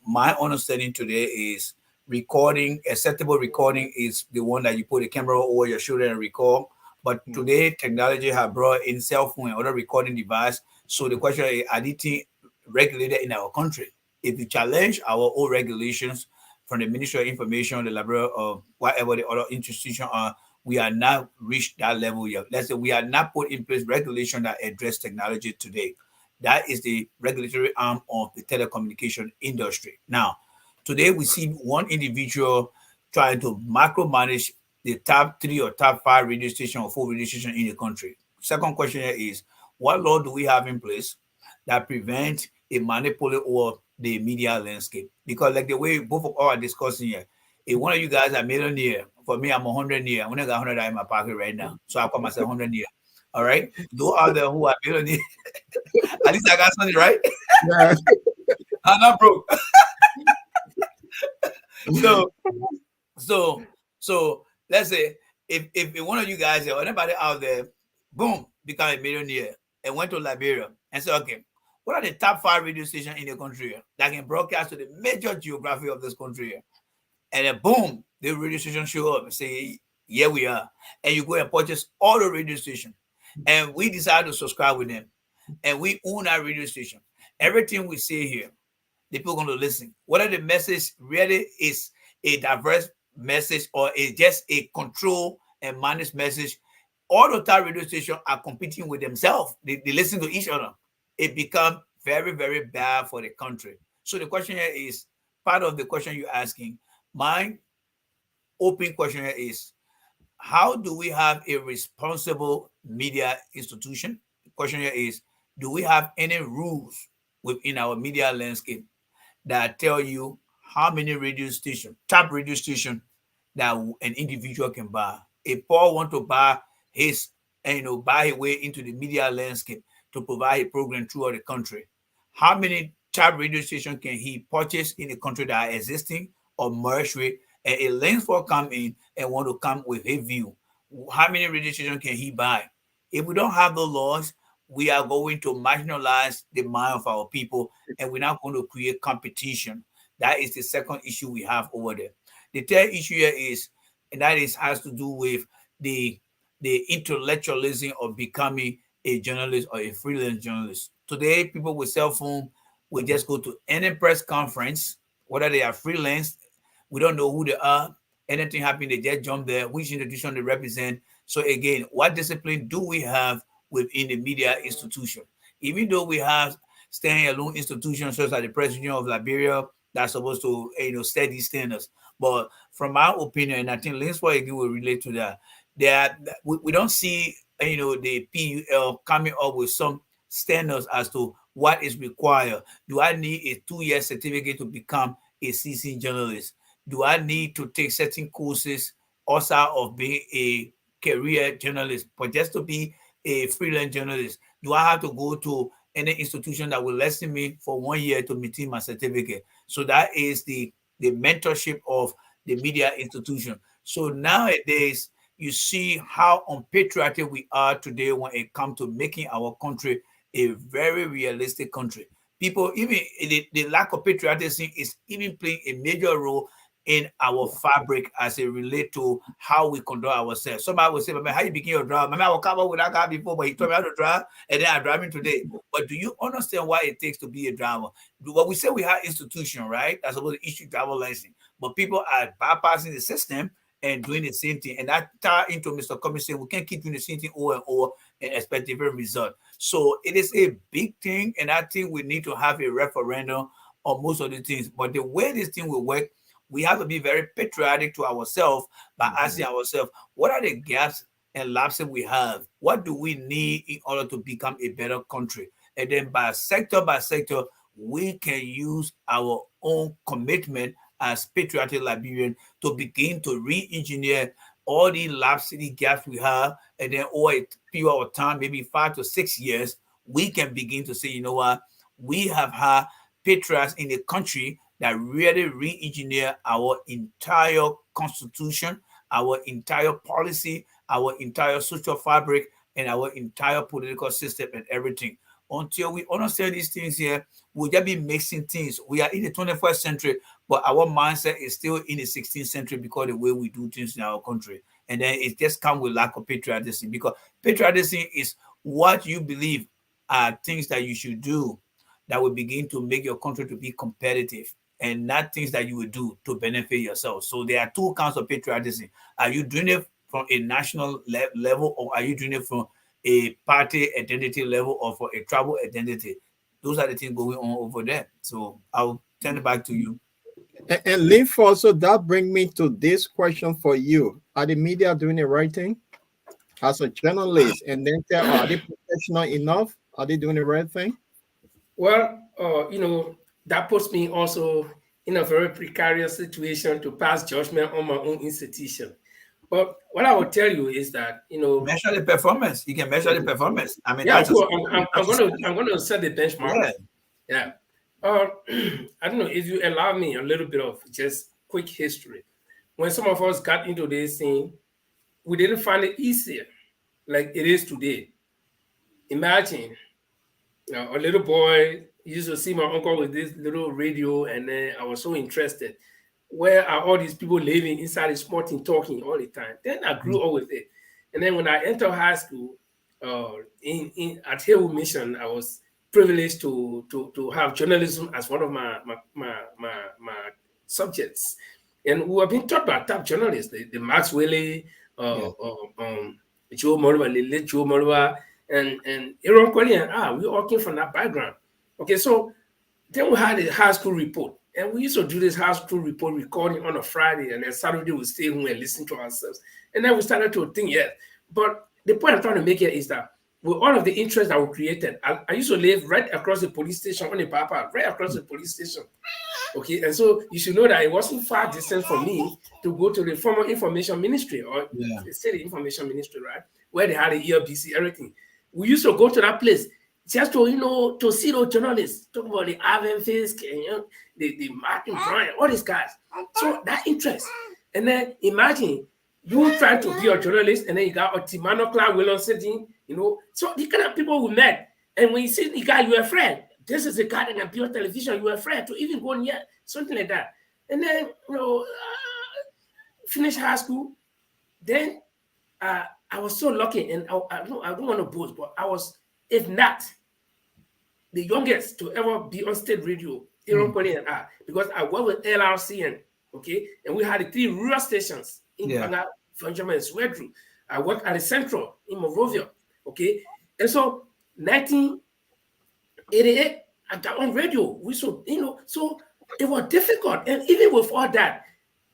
My understanding today is recording, acceptable recording is the one that you put a camera over your shoulder and record. But today, technology have brought in cell phone and other recording device. So the question is, are these things regulated in our country? If you challenge our old regulations, from the Ministry of Information, the Liberia, or whatever the other institution are, we are not reached that level yet. Let's say we are not put in place regulation that address technology today. That is the regulatory arm of the telecommunication industry. Now, today we see one individual trying to micromanage the top 3 or top 5 radio station or 4 radio station in the country. Second question here is, what law do we have in place that prevent a monopoly over the media landscape? Because like the way both of us are discussing here, if one of you guys are millionaire, for me, I'm 100 year. I only got 100 in my pocket right now. So I call myself 100 year. All right. Those out there who are millionaire, at least I got something, right? Yeah. I'm not broke. So let's say if one of you guys or anybody out there, boom, become a millionaire and went to Liberia and said, okay, what are the top 5 radio stations in the country that can broadcast to the major geography of this country? And then boom, the radio station show up and say, yeah, we are. And you go and purchase all the radio stations. And we decide to subscribe with them. And we own our radio station. Everything we say here, the people are going to listen. Whether the message really is a diverse message or is just a control and managed message, all the top radio stations are competing with themselves. They listen to each other. It becomes very, very bad for the country. So the question here is, part of the question you're asking, my open question here is, how do we have a responsible media institution? The question here is, do we have any rules within our media landscape that tell you how many radio stations, top radio station that an individual can buy? If Paul want to buy his, buy his way into the media landscape to provide a program throughout the country, how many top radio stations can he purchase in the country that are existing or merge with? And a lens for come in and want to come with a view, how many radio stations can he buy? If we don't have the laws, we are going to marginalize the mind of our people, and we're not going to create competition. That is the second issue we have over there. The third issue here is, and that is has to do with the intellectualism of becoming a journalist or a freelance journalist. Today, people with cell phone will just go to any press conference, whether they are freelance, we don't know who they are. Anything happen, they just jump there, which institution they represent. So again, what discipline do we have within the media institution? Even though we have standing-alone institutions such as the President of Liberia that's supposed to set these standards. But from my opinion, and I think Lindsay again will relate to that, we don't see the PUL coming up with some standards as to what is required. Do I need a 2-year certificate to become a seasoned journalist? Do I need to take certain courses outside of being a career journalist? But just to be a freelance journalist, do I have to go to any institution that will lesson me for 1 year to maintain my certificate? So that is the mentorship of the media institution. So nowadays, you see how unpatriotic we are today when it comes to making our country a very realistic country. People, even the lack of patriotism is even playing a major role in our fabric as it relates to how we conduct ourselves. Somebody will say, "Man, how you begin your drive? Man, I will come up with that guy before, but he told me how to drive, and then I'm driving today." But do you understand what it takes to be a driver? What we say, we have institution, right? That's supposed to issue driver license, but people are bypassing the system and doing the same thing. And that tie into Mr. Cummings saying we can't keep doing the same thing over and over and expect different result. So it is a big thing, and I think we need to have a referendum on most of the things. But the way this thing will work, we have to be very patriotic to ourselves by asking ourselves, what are the gaps and lapses we have? What do we need in order to become a better country? And then by sector, we can use our own commitment as patriotic Liberians to begin to re-engineer all the lapsity gaps we have, and then over a period of time, maybe 5 to 6 years, we can begin to say, you know what, we have had patriots in the country that really re-engineer our entire constitution, our entire policy, our entire social fabric, and our entire political system and everything. Until we understand these things here, we'll just be mixing things. We are in the 21st century, but our mindset is still in the 16th century because of the way we do things in our country. And then it just comes with lack of patriotism, because patriotism is what you believe are things that you should do that will begin to make your country to be competitive, and not things that you will do to benefit yourself. So there are two kinds of patriotism. Are you doing it from a national level, or are you doing it from a party identity level, or for a tribal identity? Those are the things going on over there. So I'll turn it back to you. And Linford, so that brings me to this question for you. Are the media doing the right thing as a journalist? And then are they professional enough? Are they doing the right thing? Well, that puts me also in a very precarious situation to pass judgment on my own institution. But what I will tell you is that, measure the performance. You can measure the performance. I mean, yeah, that's I'm going to set the benchmark. Yeah. I don't know if you allow me a little bit of just quick history. When some of us got into this thing, we didn't find it easier like it is today. Imagine a little boy used to see my uncle with this little radio, and then I was so interested. Where are all these people living inside the small thing talking all the time? Then I grew up with it. And then when I entered high school, at Haywood Mission, I was privileged to have journalism as one of my subjects. And we were being taught by top journalists, the Max Whaley, Joe Moriba, the late Joe Moriba, and Aaron Kweli, and we all came from that background. Okay, so then we had a high school report. And we used to do this high school report recording on a Friday, and then Saturday we stay home and listen to ourselves. And then we started to think, but the point I'm trying to make here is that with all of the interest that we created, I used to live right across the police station on the Papa, right across the police station. Okay, and so you should know that it wasn't far distance for me to go to the former information ministry, or the state information ministry, right, where they had the ELBC, everything. We used to go to that place just to, to see those journalists, talk about the Ivan Fisk and the Martin Bryant, all these guys. So that interest. And then imagine you trying to be a journalist, and then you got Otimano Clark Williams sitting, So the kind of people we met, and when you see the guy, you're a friend. This is the guy that can be on television, you're a friend to even go near, something like that. And then, finish high school. Then I was so lucky, and I don't want to boast, but I was, if not, the youngest to ever be on state radio, Aaron Kweli and I, because I worked with LRCN, okay, and we had the 3 rural stations in Ghana, Benjamin, and Swedru. I worked at the Central in Monrovia, okay, and so 1988, I got on radio. So it was difficult, and even with all that,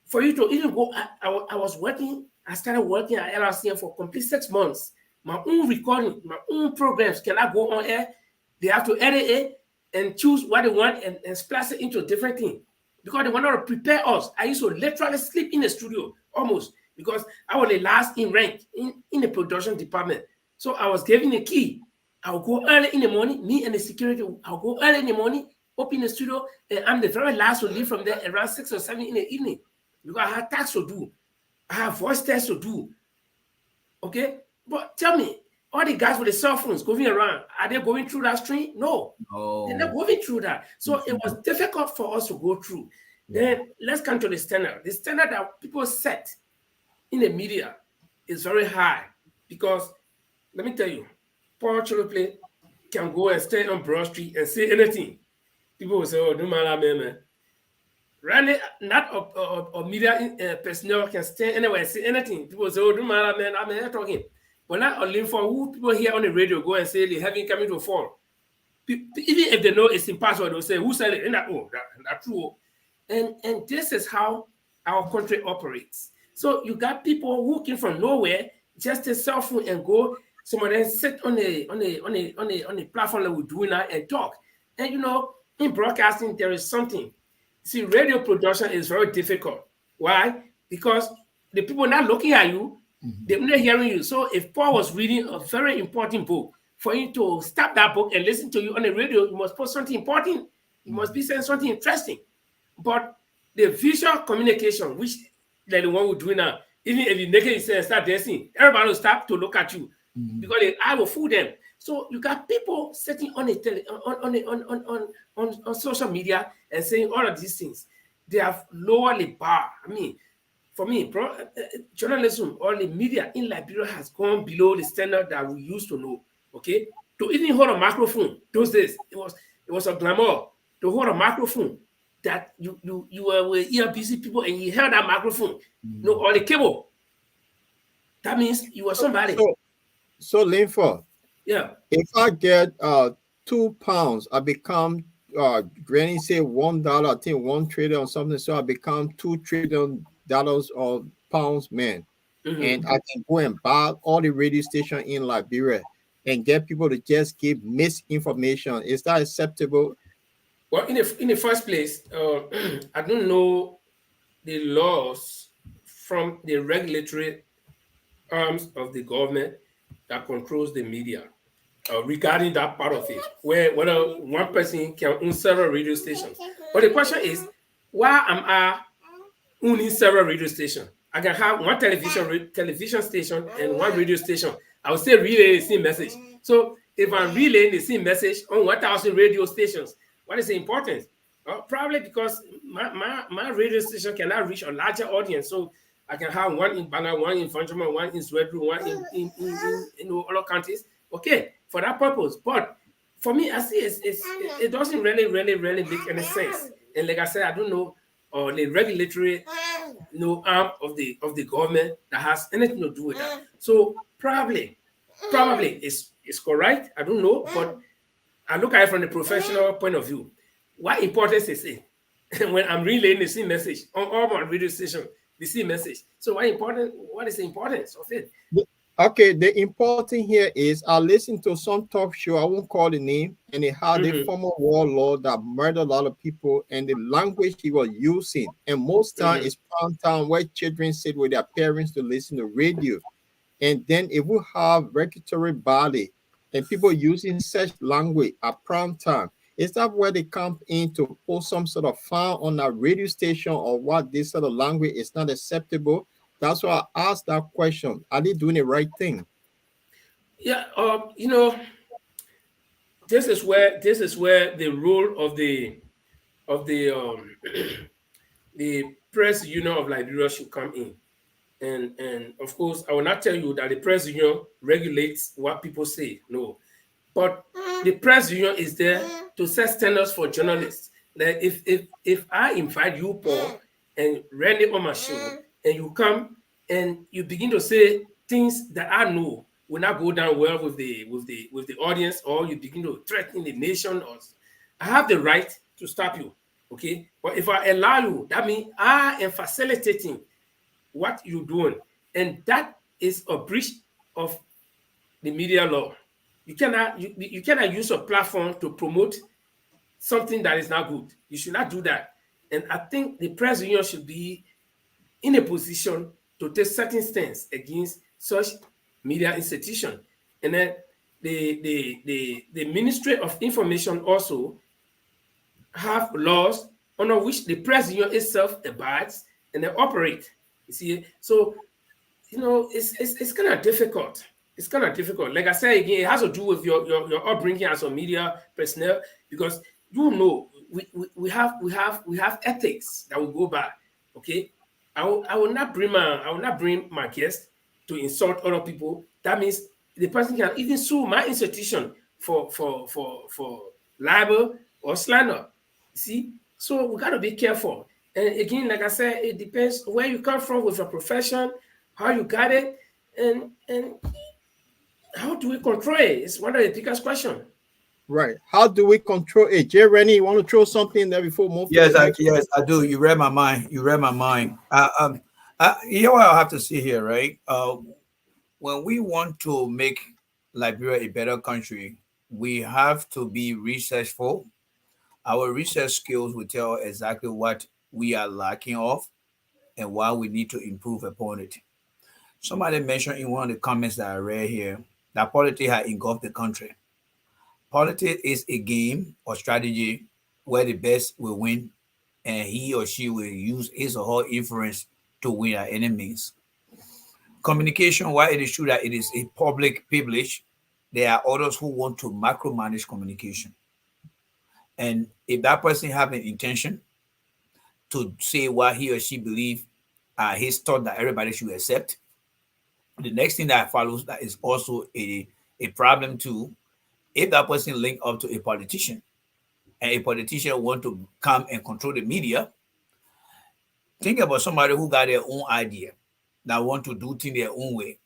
for you to even go, I was working. I started working at LRCN for complete 6 months. My own recording, my own programs cannot go on air. They have to edit it and choose what they want and splice it into a different thing, because they want to prepare us. I used to literally sleep in the studio almost, because I was the last in rank in the production department. So I was given a key. I'll go early in the morning, me and the security, I'll go early in the morning, open the studio, and I'm the very last to leave from there around 6 or 7 in the evening, because I had tasks to do. I have voice tests to do. Okay? But tell me, all the guys with the cell phones going around, are they going through that stream? No. They're not going through that. So it was difficult for us to go through. Then let's come to the standard. The standard that people set in the media is very high, because let me tell you, Paul Cholople can go and stay on Broad Street and say anything. People will say, oh, no matter, man. Randy, not a media personnel can stand anywhere and say anything. People say, oh, no matter, man, I'm here talking. But not only for who people hear on the radio go and say the heaven coming to fall. Even if they know it's impossible, they'll say, who said it? And that's true. And this is how our country operates. So you got people who came from nowhere, just a cell phone and go. Some of them sit on the platform that we're doing now and talk. And in broadcasting, there is something. See, radio production is very difficult. Why? Because the people not looking at you, they're not hearing you. So if Paul was reading a very important book, for you to stop that book and listen to you on the radio, you must put something important. You must be saying something interesting. But the visual communication, which like the one we're doing now, even if you naked yourself and start dancing, everybody will start to look at you because I will fool them. So you got people sitting on on social media and saying all of these things. They have lowered the bar. I mean, for me, journalism or the media in Liberia has gone below the standard that we used to know. Okay, to even hold a microphone those days, it was a glamour to hold a microphone that you were with earbusy people and you held that microphone, or the cable. That means you were somebody. So Linford, yeah. If I get £2, I become Granny say $1, I think 1 trillion or something. So I become $2 trillion or pounds, man. And I can go and buy all the radio station in Liberia and get people to just give misinformation. Is that acceptable? Well, in the first place, I don't know the laws from the regulatory arms of the government that controls the media regarding that part of it, whether one person can own several radio stations. But the question is, why am I owning several radio stations? I can have one television station and one radio station. I will still relay the same message. So if I'm relaying the same message on 1,000 radio stations, what is the importance? Probably because my radio station cannot reach a larger audience. So I can have one in Banga, one in Fanjama, one in Swedru, one in other countries. Okay, for that purpose. But for me, I see it doesn't really make any sense. And like I said, I don't know the regulatory arm of the government that has anything to do with that. So probably it's correct. I don't know, but I look at it from the professional point of view. What importance is it when I'm relaying the same message on all my radio station, the same message? So what is the importance of it? Okay, the important here is I listened to some talk show, I won't call the name, and it had a former warlord that murdered a lot of people, and the language he was using, and most time it's prime time where children sit with their parents to listen to radio. And then it will have regulatory body and people using such language at prime time. Is that where they come in to put some sort of fine on a radio station, or what this sort of language is not acceptable? That's why I asked that question. Are they doing the right thing? Yeah, this is where the role of the the press union of Liberia should come in. And of course, I will not tell you that the press union regulates what people say. No, but the press union is there to set standards for journalists. Like if I invite you, Paul, and Randy on my show, and you come and you begin to say things that I know will not go down well with the audience, or you begin to threaten the nation, or I have the right to stop you. Okay, but if I allow you, that means I am facilitating what you're doing, and that is a breach of the media law. You cannot use a platform to promote something that is not good. You should not do that. And I think the press union should be in a position to take certain stance against such media institution. And then the Ministry of Information also have laws under which the press union itself abides and they operate. You see, so it's kind of difficult. It's kind of difficult. Like I said again, it has to do with your upbringing as a media personnel, because we have ethics that will go by. Okay, I will not bring my guest to insult other people. That means the person can even sue my institution for libel or slander. You see, so we got to be careful. And again, like I said, it depends where you come from with your profession, how you got it, and how do we control it? It's one of the biggest questions. Right. How do we control it? Jay Rennie, you want to throw something there before moving? Yes, I do. You read my mind. You read my mind. You know what I'll have to see here, right? When we want to make Liberia a better country, we have to be researchful. Our research skills will tell exactly what we are lacking of. and why we need to improve upon it. Somebody mentioned in one of the comments that I read here that politics has engulfed the country. Politics is a game or strategy where the best will win and he or she will use his or her influence to win at any means. Communication, while it is true that it is a public privilege, there are others who want to micromanage communication. And if that person have an intention to say what he or she believes his thought that everybody should accept, the next thing that follows that is also a problem too. If that person link up to a politician and a politician want to come and control the media, think about somebody who got their own idea that want to do things their own way.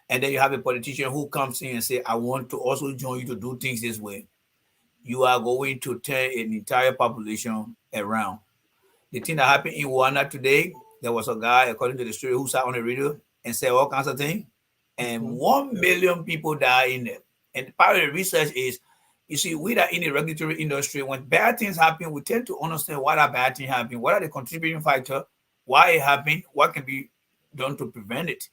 And then you have a politician who comes in and say, I want to also join you to do things this way. You are going to turn an entire population around. The thing that happened in Rwanda today, there was a guy, according to the story, who sat on the radio and said all kinds of things. And 1 million people died in there. And part of the research is, you see, we that in the regulatory industry, when bad things happen, we tend to understand why that bad thing happened, what are the contributing factors, why it happened, what can be done to prevent it.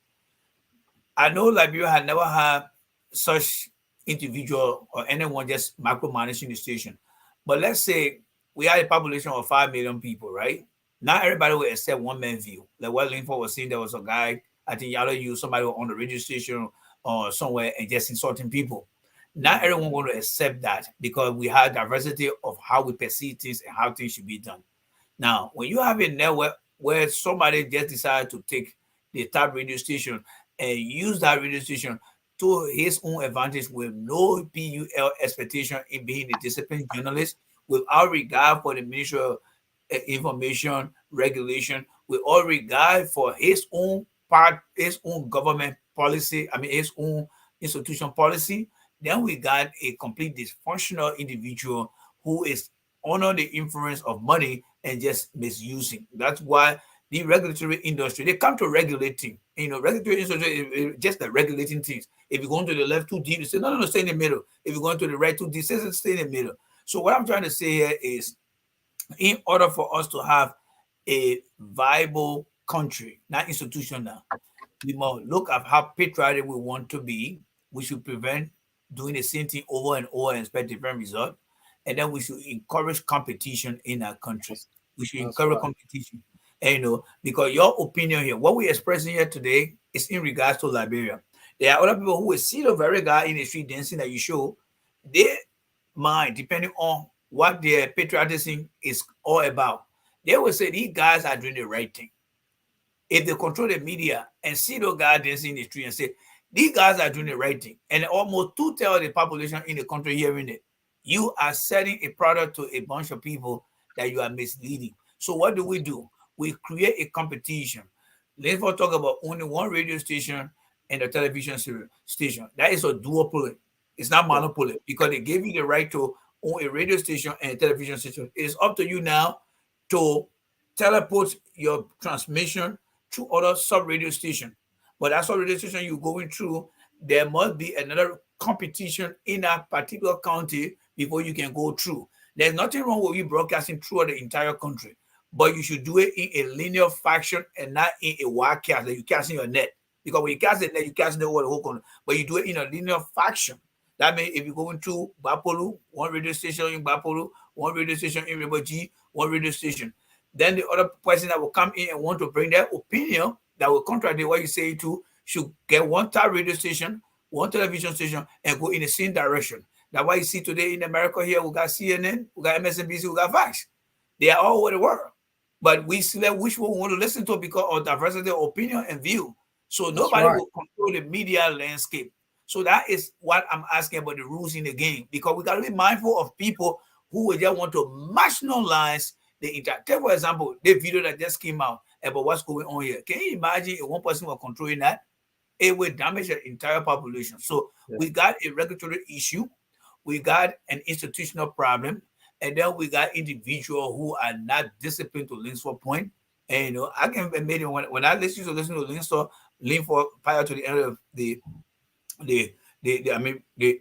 I know Liberia had never had such individual or anyone just micromanaging the station. But let's say we had a population of 5 million people, right? Not everybody will accept one man view. Like what Linford was saying, there was a guy, I think y'all use somebody on the radio station or somewhere and just insulting people. Not everyone going to accept that because we have diversity of how we perceive things and how things should be done. Now, when you have a network where somebody just decided to take the top radio station and use that radio station to his own advantage with no PUL expectation in being a disciplined journalist, without regard for the Ministry of Information Regulation, with all regard for his own part, his own government policy, his own institution policy, then we got a complete dysfunctional individual who is under the influence of money and just misusing. That's why the regulatory industry, they come to regulating. Regulatory industry is just the regulating things. If you're going to the left too deep, you say, no, stay in the middle. If you're going to the right too deep, stay in the middle. So what I'm trying to say here is, in order for us to have a viable country, not institution now, we must look at how patriotic we want to be. We should prevent doing the same thing over and over and expect different results. And then we should encourage competition in our country. We should encourage competition. And because your opinion here, what we're expressing here today is in regards to Liberia. There are other people who will see the very guy in the street dancing that you show. They mind, depending on what their patriotism is all about, they will say these guys are doing the right thing. If they control the media and see those guys dancing in the street and say, these guys are doing the right thing, and almost 2/3 of the population in the country hearing it, you are selling a product to a bunch of people that you are misleading. So what do? We create a competition. Let's talk about only one radio station and a television station. That is a duopoly. It's not monopoly because they gave you the right to own a radio station and a television station. It is up to you now to teleport your transmission to other sub-radio station. But that sub-radio station you're going through, there must be another competition in that particular county before you can go through. There's nothing wrong with you broadcasting throughout the entire country, but you should do it in a linear fashion and not in a wide cast that you cast in your net. Because when you cast it, you cast it over the whole country. But you do it in a linear fashion. That means if you're going to Bapolu, one radio station in Bapolu, one radio station in Riboji, one radio station, then the other person that will come in and want to bring their opinion that will contradict what you say to should get one top radio station, one television station, and go in the same direction. That's why you see today in America here, we got CNN, we got MSNBC, we got Fox. They are all over the world. But we select which one we want to listen to because of diversity of opinion and view. So nobody will control the media landscape. So that is what I'm asking about the rules in the game, because we got to be mindful of people who will just want to marginalize the entire. Take for example, the video that just came out about what's going on here. Can you imagine if one person was controlling that? It will damage the entire population. So we got a regulatory issue, we got an institutional problem, and then we got individuals who are not disciplined to Linford's point. And I can admit it, when I listen to Linford prior to the end of the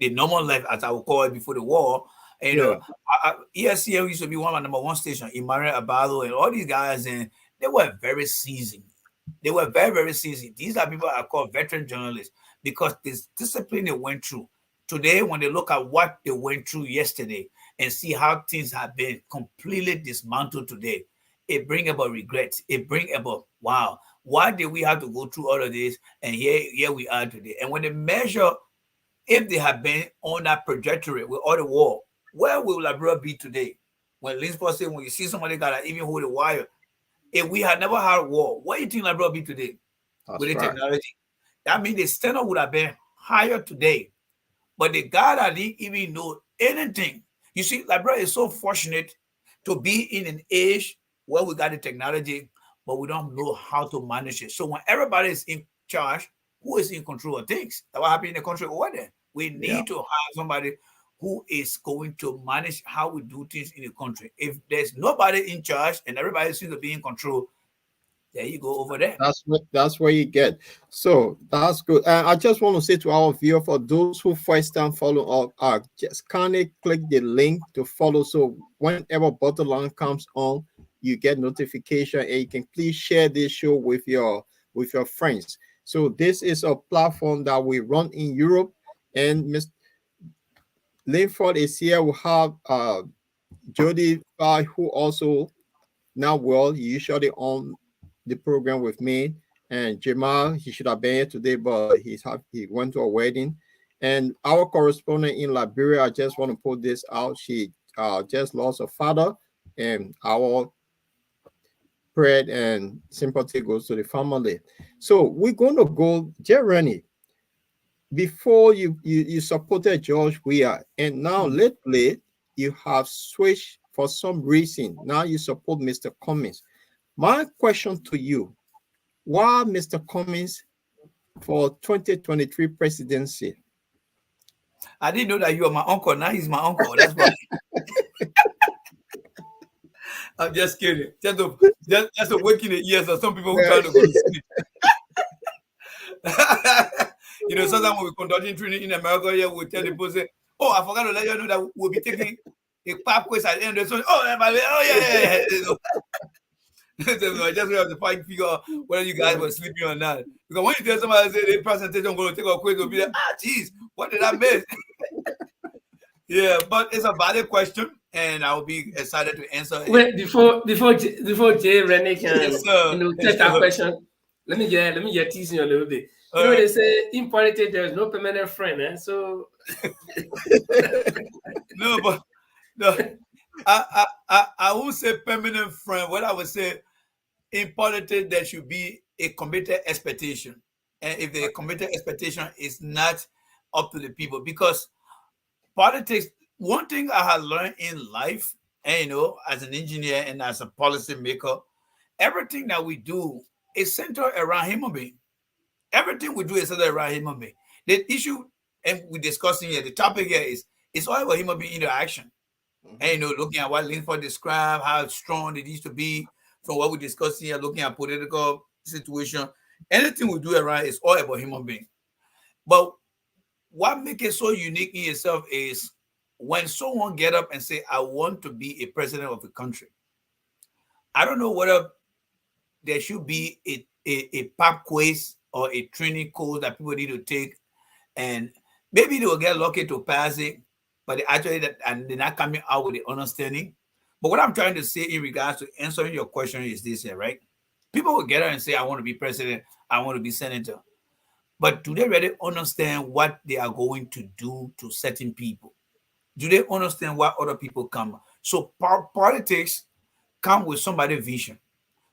normal life, as I would call it before the war. And ESCM used to be one of my number one station, Imari Abado and all these guys, and They were very seasoned. They were very, very seasoned. These are people are called veteran journalists because this discipline they went through. Today, when they look at what they went through yesterday and see how things have been completely dismantled today, it brings about regret. It brings about, wow, why did we have to go through all of this? And here we are today. And when they measure, if they had been on that trajectory with all the war, where will Liberia be today? When Lindsay said, when you see somebody got to even hold a wire, if we had never had war, what do you think Liberia be today? That's With the right. technology? That means the standard would have been higher today. But the guy that didn't even know anything. You see, Liberia is so fortunate to be in an age where we got the technology, but we don't know how to manage it. So when everybody is in charge, who is in control of things? That's what happened in the country over there. We need to have somebody who is going to manage how we do things in the country. If there's nobody in charge and everybody seems to be in control, there you go over there. That's where you get. So that's good. And I just want to say to our viewer, for those who first time follow up, just kindly click the link to follow. So whenever Bottle comes on, you get notification, and you can please share this show with your friends. So this is a platform that we run in Europe, and Mr. Linford is here. We have Jody, who also now usually on the program with me, and Jamal. He should have been here today, but he went to a wedding. And our correspondent in Liberia, I just want to put this out. She just lost her father, and our prayer and sympathy goes to the family. So we're going to go, Jeremy. Before you supported George Weah, and now lately you have switched for some reason. Now you support Mr. Cummings. My question to you: why Mr. Cummings for 2023 presidency? I didn't know that you were my uncle. Now he's my uncle. That's why. I'm just kidding. Just to wake in the ears of some people who trying to go to sleep. You know, sometimes when we conducting training in America, here we tell the people, say, "Oh, I forgot to let you know that we'll be taking a pop quiz at the end of the yeah. So I just have to find figure out whether you guys were sleeping or not. Because when you tell somebody say the presentation I'm going to take a quiz, will be like, geez, what did I miss? Yeah, but it's a valid question, and I'll be excited to answer it. Wait, before Jay Rennie can take that question, let me get teasing you a little bit. You know, they say in politics there's no permanent friend, eh? So I won't say permanent friend. What I would say, in politics there should be a committed expectation, and if the committed expectation is not up to the people, because politics, one thing I have learned in life, and as an engineer and as a policy maker, everything that we do is centered around human being. Everything we do is centered around human being. The issue, and we're discussing here, the topic here is it's all about human being interaction. And looking at what Linford described, how strong it needs to be, from what we're discussing here, looking at political situation. Anything we do around is all about human being. But what makes it so unique in itself is when someone get up and say, I want to be a president of the country. I don't know whether there should be a pop quiz or a training course that people need to take, and maybe they will get lucky to pass it, but they're not coming out with the understanding. But what I'm trying to say in regards to answering your question is this here, right? People will get up and say, I want to be president, I want to be senator. But do they really understand what they are going to do to certain people? Do they understand what other people come? So politics come with somebody's vision.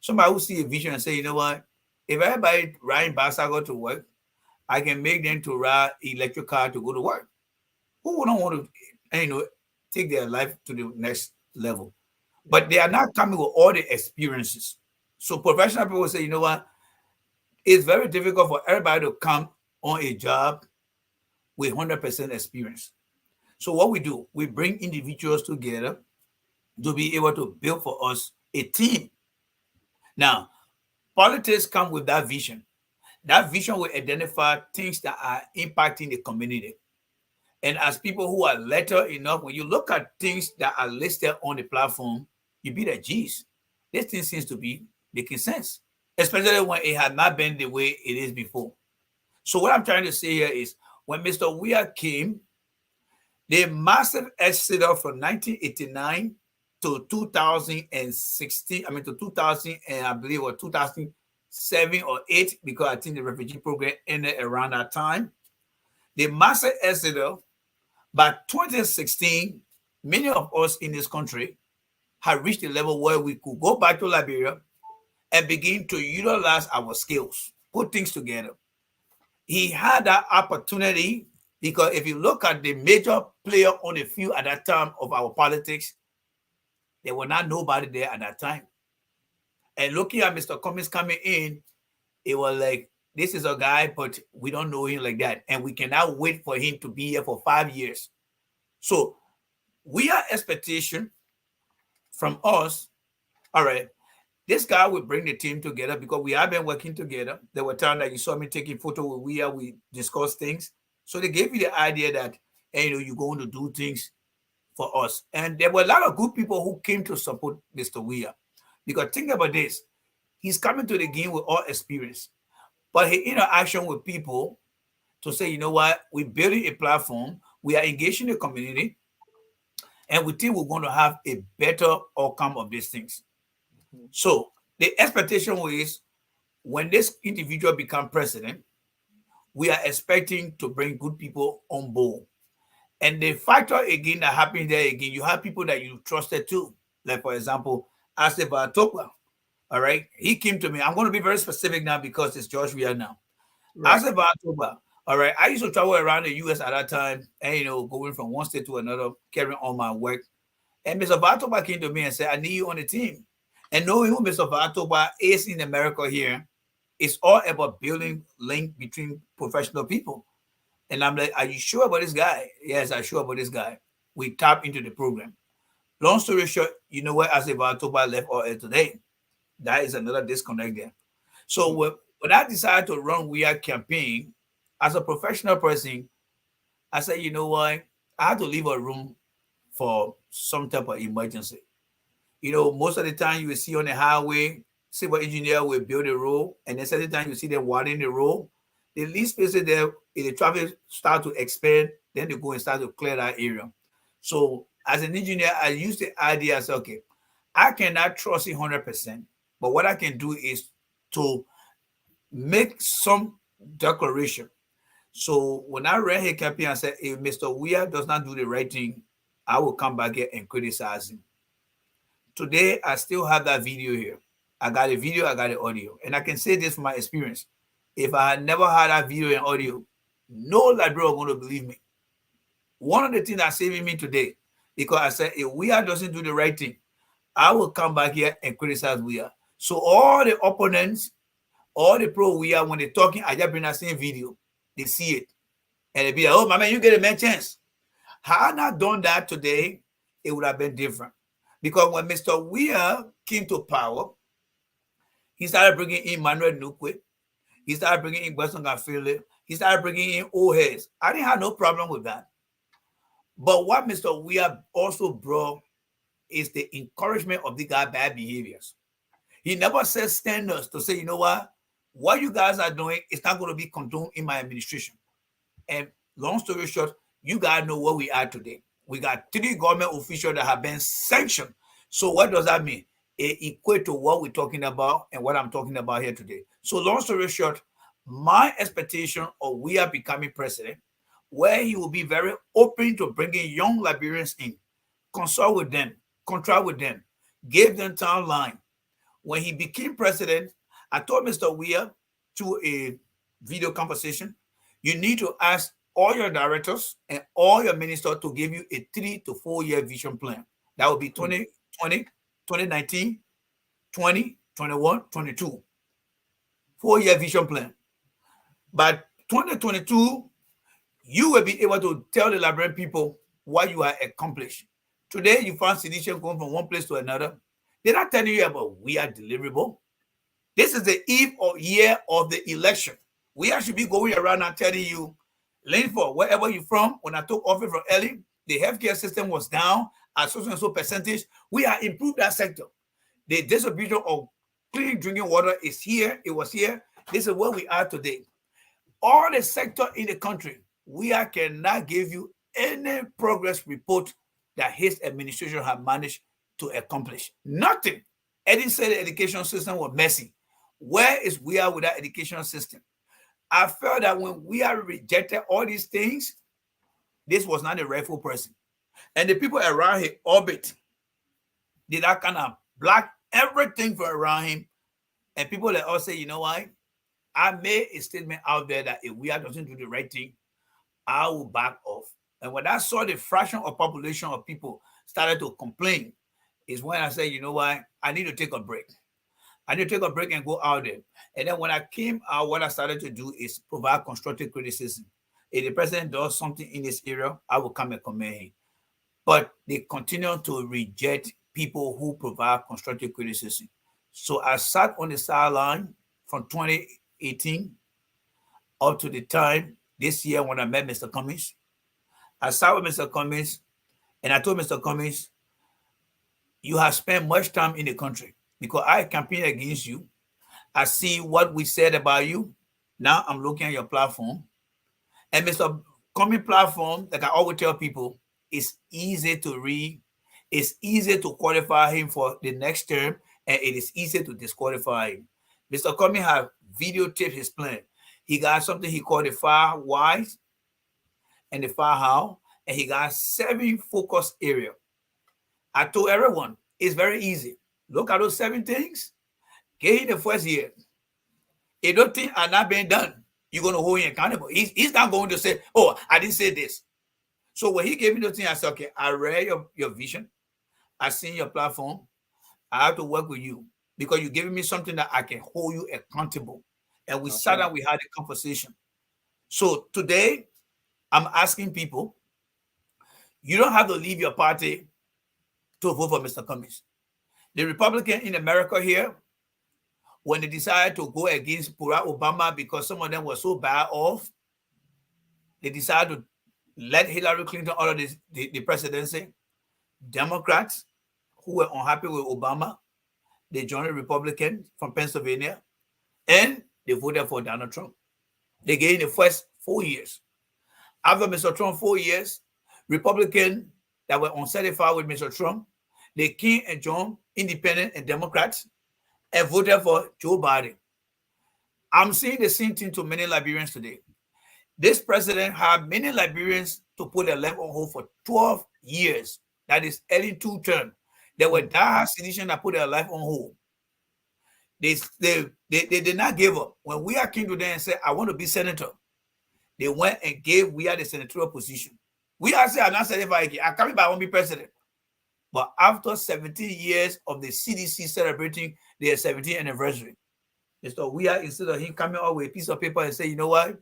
Somebody who see a vision and say, you know what? If everybody riding bicycle to work, I can make them to ride electric car to go to work. Who wouldn't want to, take their life to the next level? But they are not coming with all the experiences. So professional people say, you know what? It's very difficult for everybody to come on a job with 100% experience. So what we do, we bring individuals together to be able to build for us a team. Now, politics come with that vision. That vision will identify things that are impacting the community. And as people who are literate enough, when you look at things that are listed on the platform, you be like, geez, this thing seems to be making sense, especially when it had not been the way it is before. So what I'm trying to say here is when Mr. Weir came, the massive exodus from 1989 to 2016, to 2000 and I believe or 2007 or 8, because I think the refugee program ended around that time. The massive exodus, by 2016, many of us in this country have reached a level where we could go back to Liberia and begin to utilize our skills, put things together. He had that opportunity because if you look at the major player on the field at that time of our politics, there were not nobody there at that time. And looking at Mr. Cummings coming in, it was like, this is a guy, but we don't know him like that. And we cannot wait for him to be here for 5 years. So we are expectation from us, all right, this guy will bring the team together because we have been working together. There were times that you saw me taking photo with we discussed things. So they gave you the idea that, hey, you're going to do things for us. And there were a lot of good people who came to support Mr. Weir. Because think about this. He's coming to the game with all experience. But his interaction with people to say, you know what, we're building a platform, we are engaging the community, and we think we're going to have a better outcome of these things. So the expectation is when this individual becomes president, we are expecting to bring good people on board. And the factor again that happens there again, you have people that you trusted too. Like, for example, Asif Atokwa. All right. He came to me. I'm going to be very specific now because it's George Weir now. Right. Asif Atokwa. All right. I used to travel around the US at that time and, going from one state to another, carrying on my work. And Mr. Atokwa came to me and said, I need you on the team. And knowing who Mr. Atokwa is in America here, it's all about building link between professional people. And I'm like, are you sure about this guy? Yes, I'm sure about this guy. We tap into the program. Long story short, you know where Asif Atokwa left all today. That is another disconnect there. So when I decided to run Weir campaign, as a professional person, I said, you know what? I had to leave a room for some type of emergency. Most of the time you will see on the highway, civil engineer will build a road, and then certain time you see them watering the road. The least spaces there, if the traffic start to expand, then they go and start to clear that area. So as an engineer, I use the idea as, okay, I cannot trust it 100%, but what I can do is to make some declaration. So when I read his campaign, I said, if Mr. Weir does not do the right thing, I will come back here and criticize him. Today, I still have that video here. I got a video, I got the audio. And I can say this from my experience. If I had never had that video and audio, no librarian was going to believe me. One of the things that saved me today, because I said, if Weir doesn't do the right thing, I will come back here and criticize Weir. So all the opponents, all the pro Weir, when they're talking, I just bring that same video. They see it. And they be like, oh, my man, you get a man chance. Had I not done that today, it would have been different. Because when Mr. Weir came to power, he started bringing in Manuel Nukwe. He started bringing in Weston Gafile. He started bringing in old heads. I didn't have no problem with that. But what Mr. Weir also brought is the encouragement of the guy bad behaviors. He never set standards to say, you know what you guys are doing is not going to be condoned in my administration. And long story short, you guys know where we are today. We got 3 government officials that have been sanctioned. So what does that mean? It equates to what we're talking about and what I'm talking about here today. So long story short, my expectation of Weir becoming president, where he will be very open to bringing young Liberians in, consult with them, contract with them, give them timeline. When he became president, I told Mr. Weir through a video conversation, you need to ask all your directors and all your ministers to give you a 3 to 4 year vision plan. That will be 2020, 2019, 20, 21, 22. 4 year vision plan. By 2022, you will be able to tell the Liberian people what you have accomplished. Today, you find sedition going from one place to another. They're not telling you about Weir deliverable. This is the eve of year of the election. We should be going around and telling you, Linford, wherever you're from, when I took office from Ellie, the healthcare system was down at so and so percentage. We have improved that sector. The distribution of clean drinking water is here. It was here. This is where we are today. All the sector in the country, we cannot give you any progress report that his administration have managed to accomplish. Nothing. Eddie said the education system was messy. Where is we are with that education system? I felt that when we are rejected all these things, this was not the rightful person. And the people around his orbit did that kind of block everything from around him. And people like us say, you know what? I made a statement out there that if we are doesn't do the right thing, I will back off. And when I saw the fraction of population of people started to complain, is when I said, you know what? I need to take a break. I need to take a break and go out there. And then when I came out, what I started to do is provide constructive criticism. If the president does something in this area, I will come and commend him. But they continue to reject people who provide constructive criticism. So I sat on the sideline from 2018 up to the time this year when I met Mr. Cummings. I sat with Mr. Cummings and I told Mr. Cummings, you have spent much time in the country because I campaigned against you. I see what we said about you. Now I'm looking at your platform. And Mr. Cummings' platform, like I always tell people, is easy to read. It's easy to qualify him for the next term, and it is easy to disqualify him. Mr. Cummings have videotaped his plan. He got something he called the 5 whys and the 5 how, and he got 7 focus areas. I told everyone, it's very easy. Look at those 7 things. Get in the first year. If those things are not being done, you're going to hold him accountable. He's not going to say, oh, I didn't say this. So when he gave me those things, I said, okay, I read your vision. I seen your platform. I have to work with you because you're giving me something that I can hold you accountable. And we sat down, we had a conversation. So today, I'm asking people, you don't have to leave your party to vote for Mr. Cummings. The Republican in America here, when they decided to go against Barack Obama because some of them were so bad off, they decided to let Hillary Clinton out of the presidency. Democrats who were unhappy with Obama, they joined the Republican from Pennsylvania, and they voted for Donald Trump. They gave in the first 4 years. After Mr. Trump 4 years, Republicans that were unsatisfied with Mr. Trump, they came and joined independent and Democrats and voted for Joe Biden. I'm seeing the same thing to many Liberians today. This president had many Liberians to put their life on hold for 12 years. That is early 2 terms. There were diehard citizens that put their life on hold. They did not give up. When we came to them and said, I want to be senator, they went and gave we the senatorial position. We said, I'm not certified. I'm coming back, I want to be president. But after 17 years of the CDC celebrating their 17th anniversary, Mr. We instead of him coming out with a piece of paper and say, you know what?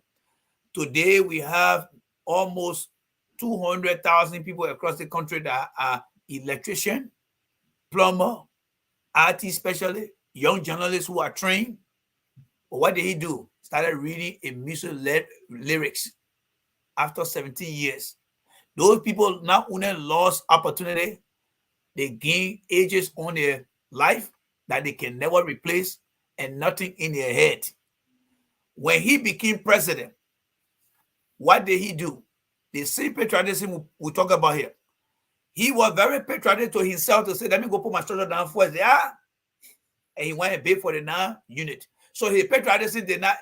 Today we have almost 200,000 people across the country that are electrician, plumber, IT specialist, young journalists who are trained. But what did he do? Started reading a music lyrics after 17 years. Those people not only lost opportunity, they gain ages on their life that they can never replace and nothing in their head. When he became president, what did he do? The same patriotism we talk about here. He was very patriotic to himself to say, let me go put my shoulder down first. Yeah. And he went and bid for the 9 unit. So his patriotism did not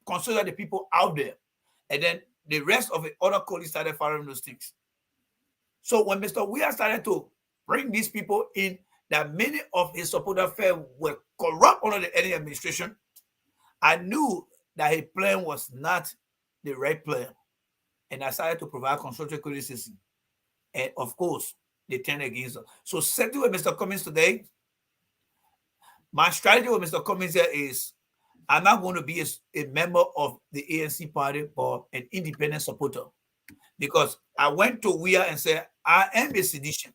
consider the people out there. And then the rest of the other colleagues started following those things. So when Mr. Weir started to bring these people in, that many of his supporters felt were corrupt under the early administration, I knew that his plan was not the right plan. And I started to provide constructive criticism. And of course, they turned against us. So setting with Mr. Cummings today, my strategy with Mr. Cummings here is I'm not going to be a member of the ANC party, but an independent supporter. Because I went to Weir and said, I am a sedition.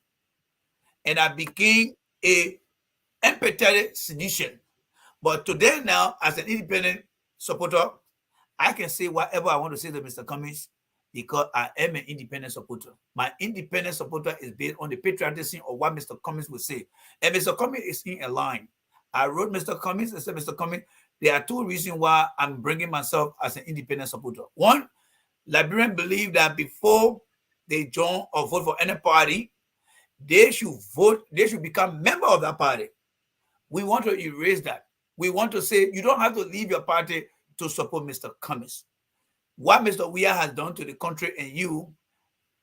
And I became a empathetic sedition. But today now, as an independent supporter, I can say whatever I want to say to Mr. Cummings because I am an independent supporter. My independent supporter is based on the patriotism of what Mr. Cummings would say. And Mr. Cummings is in a line. I wrote Mr. Cummings. I said, Mr. Cummings, there are two reasons why I'm bringing myself as an independent supporter. One, Liberians believe that before they join or vote for any party, they should vote, they should become member of that party. We want to erase that. We want to say you don't have to leave your party to support Mr. Cummings. What Mr. Weah has done to the country and you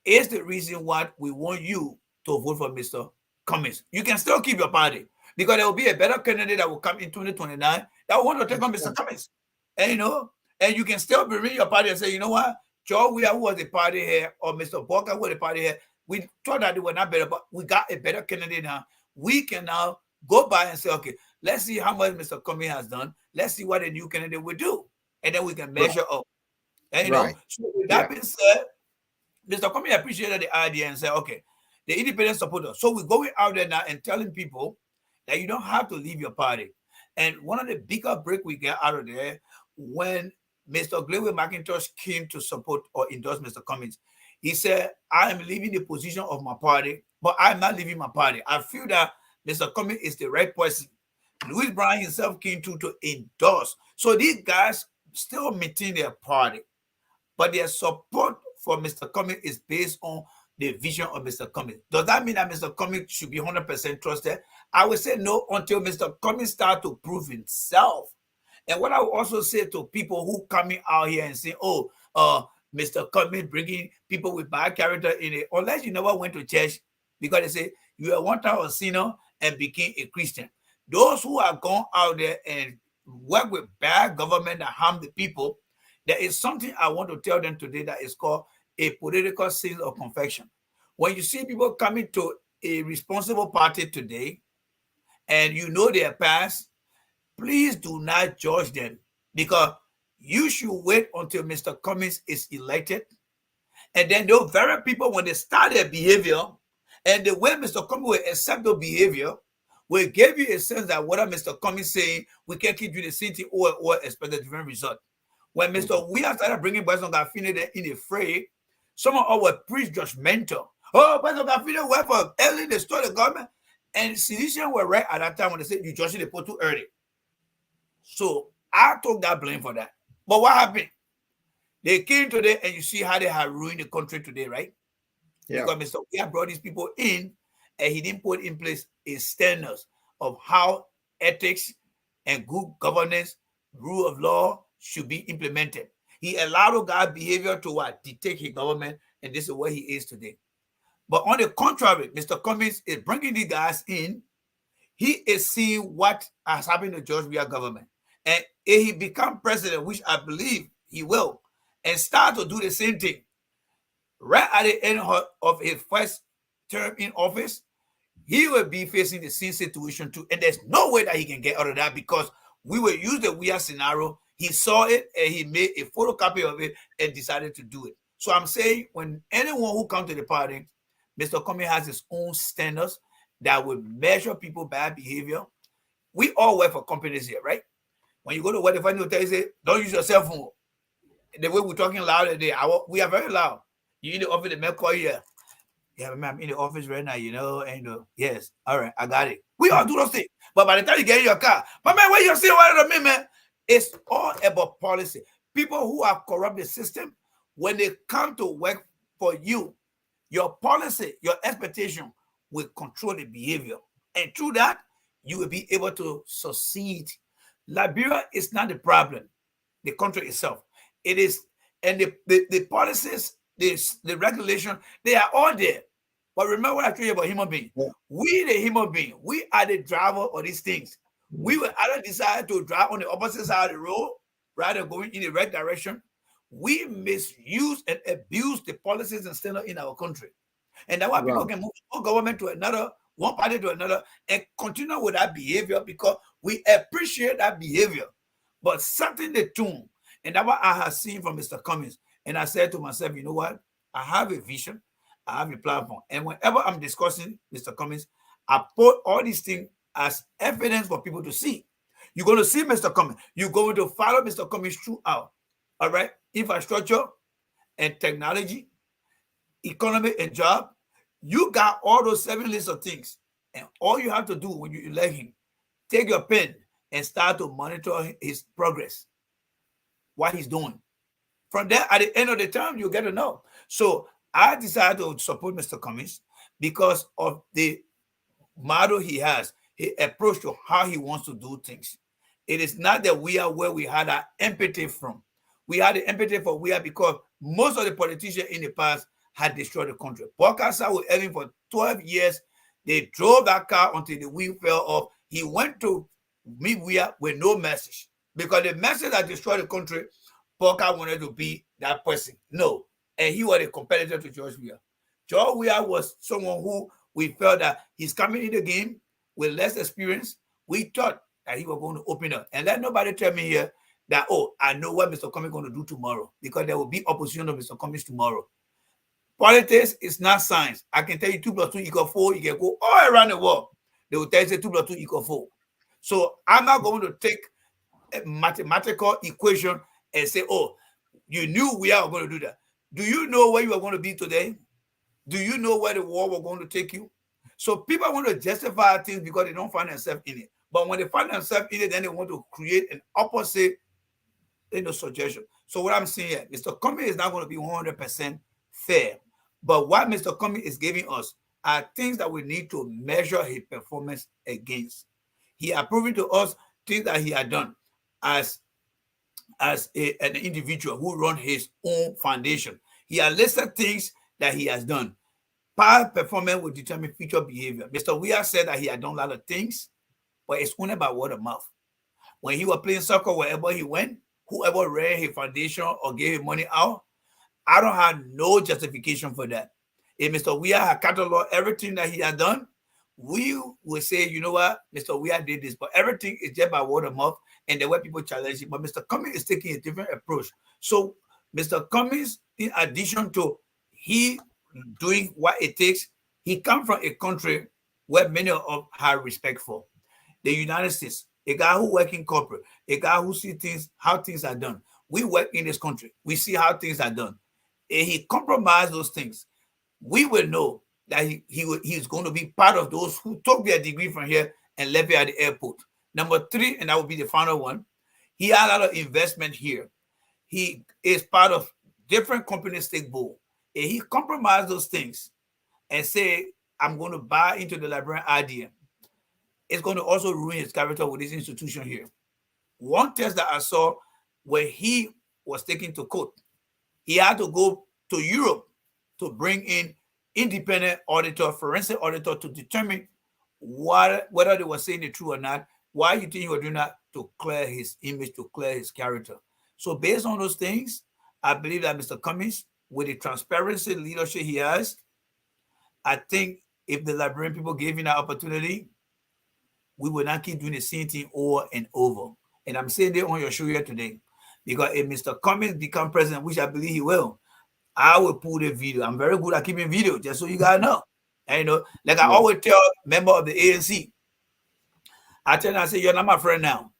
is the reason why we want you to vote for Mr. Cummings. You can still keep your party because there will be a better candidate that will come in 2029 that will want to take on Mr. Cummings. And and you can still bring your party and say, you know what, Joe Weah, who was the party here, or Mr. Walker, who was the party here, we thought that they were not better, but we got a better candidate now. We can now go by and say, okay, let's see how much Mr. Cummings has done. Let's see what a new candidate will do. And then we can measure up. And so with that being said, Mr. Cummings appreciated the idea and said, okay, the independent supporter. So we're going out there now and telling people that you don't have to leave your party. And one of the bigger break we get out of there when Mr. Glenway McIntosh came to support or endorse Mr. Cummings, he said, I am leaving the position of my party, but I'm not leaving my party. I feel that Mr. Cummings is the right person. Louis Brown himself came to endorse. So these guys still maintain their party, but their support for Mr. Cummings is based on the vision of Mr. Cummings. Does that mean that Mr. Cummings should be 100% trusted? I would say no until Mr. Cummings starts to prove himself. And what I would also say to people who coming out here and say, oh, Mr. Cummings bringing people with bad character in it, unless you never went to church, because they say you are one time a sinner and became a Christian. Those who are gone out there and work with bad government that harm the people, there is something I want to tell them today that is called a political sin of confession. When you see people coming to a responsible party today and you know their past, please do not judge them, because you should wait until Mr. Cummings is elected. And then those very people, when they start their behavior and the way Mr. Cummings will accept their behavior, will give you a sense that whether Mr. Cummings saying we can keep doing the same thing or expect a different result. When Mr. Weah started bringing President Garfinio in a fray, some of us were pre-judgmental. Oh, President Garfinio went for early, they stole the government. And Silesians were right at that time when they said you judging the pot too early. So I took that blame for that. But what happened? They came today and you see how they have ruined the country today, right? Yeah. Because Mr. Weah brought these people in and he didn't put in place a standards of how ethics and good governance, rule of law should be implemented. He allowed God's behavior to dictate his government, and this is where he is today. But on the contrary, Mr. Cummings is bringing these guys in. He is seeing what has happened to George Weah government. And if he become president, which I believe he will, and start to do the same thing, right at the end of his first term in office, he will be facing the same situation too. And there's no way that he can get out of that, because we will use the Weah scenario. He saw it and he made a photocopy of it and decided to do it. So I'm saying when anyone who comes to the party, Mr. Cummings has his own standards that will measure people's bad behavior. We all work for companies here, right? When you go to work, the funny hotel, you say, don't use your cell phone. The way we're talking loud today, we are very loud. You in the office, the man call you. Yeah, man, I'm in the office right now, and yes, all right, I got it. We all do those things. But by the time you get in your car, but man, what you saying what me, man? It's all about policy. People who have corrupt the system, when they come to work for you, your policy, your expectation will control the behavior. And through that, you will be able to succeed. Liberia is not the problem, the country itself. It is, and the policies, the regulation, they are all there. But remember what I told you about human being. Yeah. We, the human being, we are the driver of these things. We will either decide to drive on the opposite side of the road rather than going in the right direction. We misuse and abuse the policies and standards in our country. And that's why people can move one government to another, one party to another, and continue with that behavior because we appreciate that behavior. But setting the tune, and that's what I have seen from Mr. Cummings. And I said to myself, you know what? I have a vision. I have a platform. And whenever I'm discussing Mr. Cummings, I put all these things as evidence for people to see. You're going to see Mr. Cummings. You're going to follow Mr. Cummings throughout. All right? Infrastructure and technology, economy and job. You got all those 7 lists of things. And all you have to do when you elect him, take your pen and start to monitor his progress, what he's doing. From there, at the end of the term, you get to know. So I decided to support Mr. Cummings because of the model he has, his approach to how he wants to do things. It is not that we are where we had our empathy from. We had the empathy for we are because most of the politicians in the past had destroyed the country. Paul Kasser was having for 12 years. They drove that car until the wheel fell off. He went to meet Weah with no message because the message that destroyed the country, Paul Kasser wanted to be that person. No. And he was a competitor to George Weah. George Weah was someone who we felt that he's coming in the game with less experience. We thought that he was going to open up. And let nobody tell me here that, oh, I know what Mr. Cummings is going to do tomorrow, because there will be opposition to Mr. Cummings tomorrow. Politics is not science. I can tell you 2 + 2 = 4. You can go all around the world. They will tell you 2 + 2 = 4. So I'm not going to take a mathematical equation and say, oh, you knew we are going to do that. Do you know where you are going to be today? Do you know where the war was going to take you? So people want to justify things because they don't find themselves in it. But when they find themselves in it, then they want to create an opposite suggestion. So what I'm saying here, Mr. Cummings is not going to be 100% fair. But what Mr. Cummings is giving us are things that we need to measure his performance against. He has proven to us things that he had done as an individual who run his own foundation. He has listed things that he has done. Past performance will determine future behavior. Mr. Weah said that he had done a lot of things, but it's only by word of mouth. When he was playing soccer, wherever he went, whoever ran his foundation or gave him money out, I don't have no justification for that. If Mr. Weah had cataloged everything that he had done, we will say, you know what, Mr. Weah did this, but everything is just by word of mouth, and the way people challenge it. But Mr. Cummings is taking a different approach. So Mr. Cummings, in addition to he doing what it takes, he comes from a country where many of us have respect for. The United States, a guy who works in corporate, a guy who sees things, how things are done. We work in this country. We see how things are done. And he compromised those things. We will know that he's going to be part of those who took their degree from here and left it at the airport. Number 3, and that will be the final one, he had a lot of investment here. He is part of different companies stake board. And he compromised those things and say, I'm going to buy into the Liberian idea. It's going to also ruin his character with this institution here. One test that I saw where he was taken to court, he had to go to Europe to bring in independent auditor, forensic auditor, to determine whether they were saying the truth or not. Why you think he was doing that? To clear his image, to clear his character. So based on those things, I believe that Mr. Cummings, with the transparency leadership he has, I think if the Liberian people gave him that opportunity, we will not keep doing the same thing over and over. And I'm saying that on your show here today, because if Mr. Cummings become president, which I believe he will, I will pull the video. I'm very good at keeping video, just so you guys know. And like I always tell member of the ANC, I tell them, I say, you're not my friend now.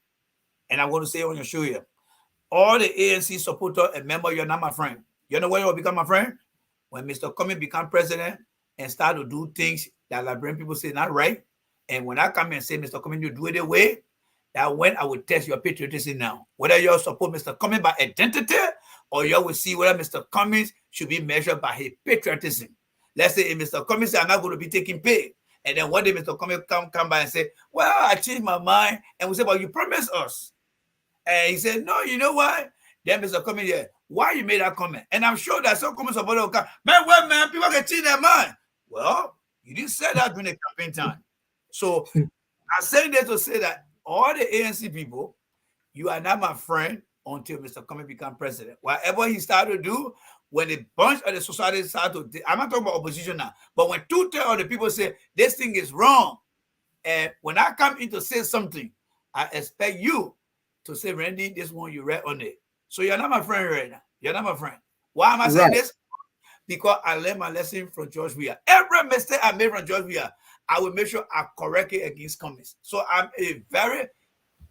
And I'm going to say on your show here, all the ANC supporter and member, you're not my friend. You know when you will become my friend? When Mr. Cummings become president and start to do things that Liberian people say not right. And when I come and say, Mr. Cummings, you do it away, that when I will test your patriotism now. Whether you support Mr. Cummings by identity, or you will see whether Mr. Cummings should be measured by his patriotism. Let's say if Mr. Cummings says, I'm not going to be taking pay, and then one day Mr. Cummings come by and say, well, I changed my mind, and we say, well, you promised us. And he said, no, you know what? Then Mr. Cummings, why you made that comment? And I'm sure that some comments about will come, man, well, man, people can change their mind. Well, you didn't say that during the campaign time. So I say that to say that all the ANC people, you are not my friend until Mr. Cummings become president. Whatever he started to do, when a bunch of the society started to, I'm not talking about opposition now, but when 2/3 of the people say this thing is wrong, and when I come in to say something, I expect you to say, Randy, this one you read on it. So you're not my friend right now. You're not my friend. Why am I saying this? Because I learned my lesson from George Weah. Every mistake I made from George Weah, I will make sure I correct it against Cummings. So I'm a very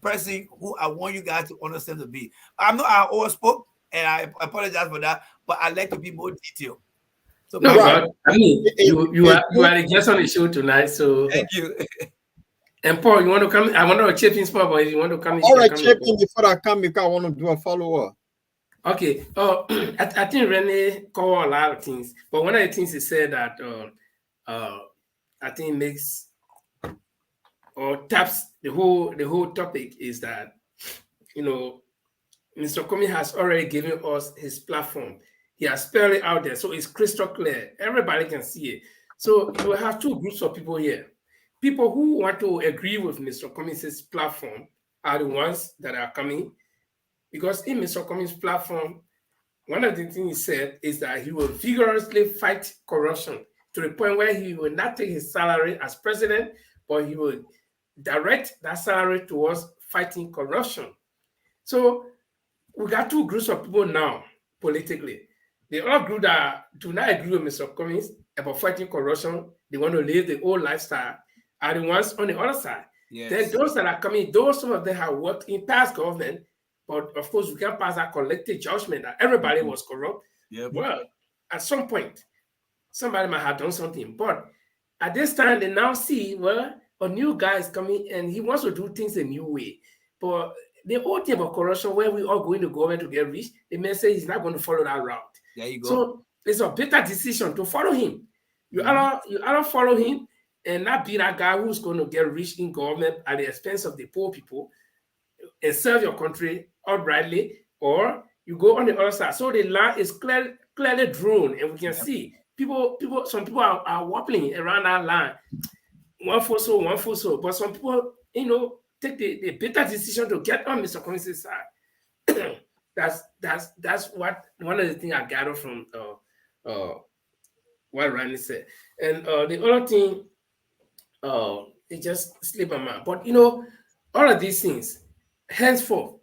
person who I want you guys to understand to be. I'm not I always spoke, and I apologize for that, but I like to be more detailed. So no, but I mean, you are just on the show tonight, so thank you. And Paul, you want to come? I want to chip in spot, but if you want to come, you All can right, come. chip in before I come because I want to do a follow-up. Okay. I think Rene covered a lot of things, but one of the things he said that I think makes or taps the whole topic is that, you know, Mr. Comey has already given us his platform. He has spelled it out there, so it's crystal clear. Everybody can see it. So you will have two groups of people here. People who want to agree with Mr. Cummings' platform are the ones that are coming, because in Mr. Cummings' platform, one of the things he said is that he will vigorously fight corruption to the point where he will not take his salary as president, but he will direct that salary towards fighting corruption. So we got two groups of people now politically. The other group that do not agree with Mr. Cummings about fighting corruption, they want to live the old lifestyle, are the ones on the other side. Yes. Then those that are coming, those some of them have worked in past government, but of course we can't pass that collective judgment that everybody was corrupt. Yep. Well, at some point, somebody might have done something, but at this time they now see, well, a new guy is coming and he wants to do things a new way. But the whole thing about corruption, where we all go into government to get rich, the man says he's not going to follow that route. There you go. So it's a better decision to follow him. You either follow him and not be that guy who's going to get rich in government at the expense of the poor people and serve your country outrightly, or you go on the other side. So the line is clearly drawn, and we can see some people are wobbling around that line. One for so, one for so. But some people, take the better decision to get on Mr. Cummings' side. that's what one of the things I gathered from what Randy said. And the other thing, it just slipped my mind. But all of these things, henceforth,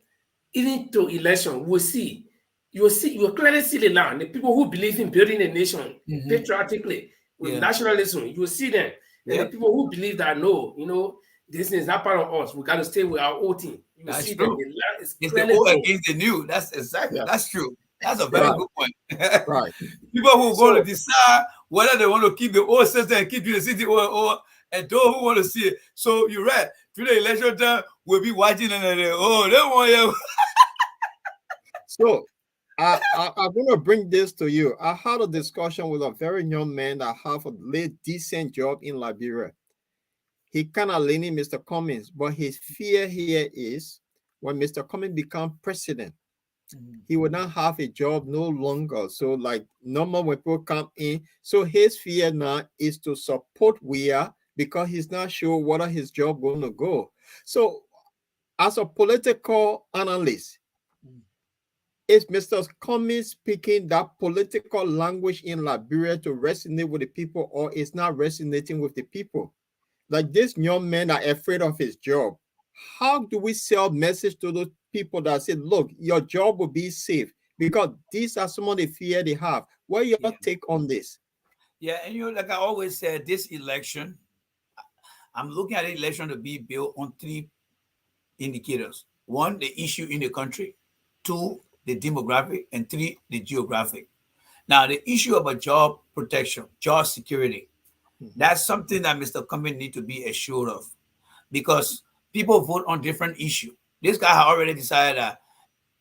even to election, we'll see. You'll clearly see the land. The people who believe in building a nation patriotically with nationalism, you will see them. And the people who believe that no, this is not part of us. We got to stay with our old team. You will see true. them. The land is It's clearly the old drawn. against the new. That's exactly. That's true. That's a very good point. Right. People who go to decide whether they want to keep the old system and keep the city or and those who want to see it. So you're right. Through the election time, we'll be watching and they want you. So I'm going to bring this to you. I had a discussion with a very young man that have a decent job in Liberia. He kind of leaning Mr. Cummings, but his fear here is when Mr. Cummings become president, he will not have a job no longer. So like normal when people come in, so his fear now is to support Weah because he's not sure whether his job going to go. So as a political analyst, is Mr. Cummings speaking that political language in Liberia to resonate with the people, or is not resonating with the people? Like this young man are afraid of his job. How do we sell message to those people that say, look, your job will be safe? Because these are some of the fear they have. What your take on this? Yeah, and like I always said, this election, I'm looking at the election to be built on three indicators. One, the issue in the country. Two, the demographic. And three, the geographic. Now, the issue about job protection, job security, that's something that Mr. Cummings need to be assured of, because people vote on different issues. This guy had already decided that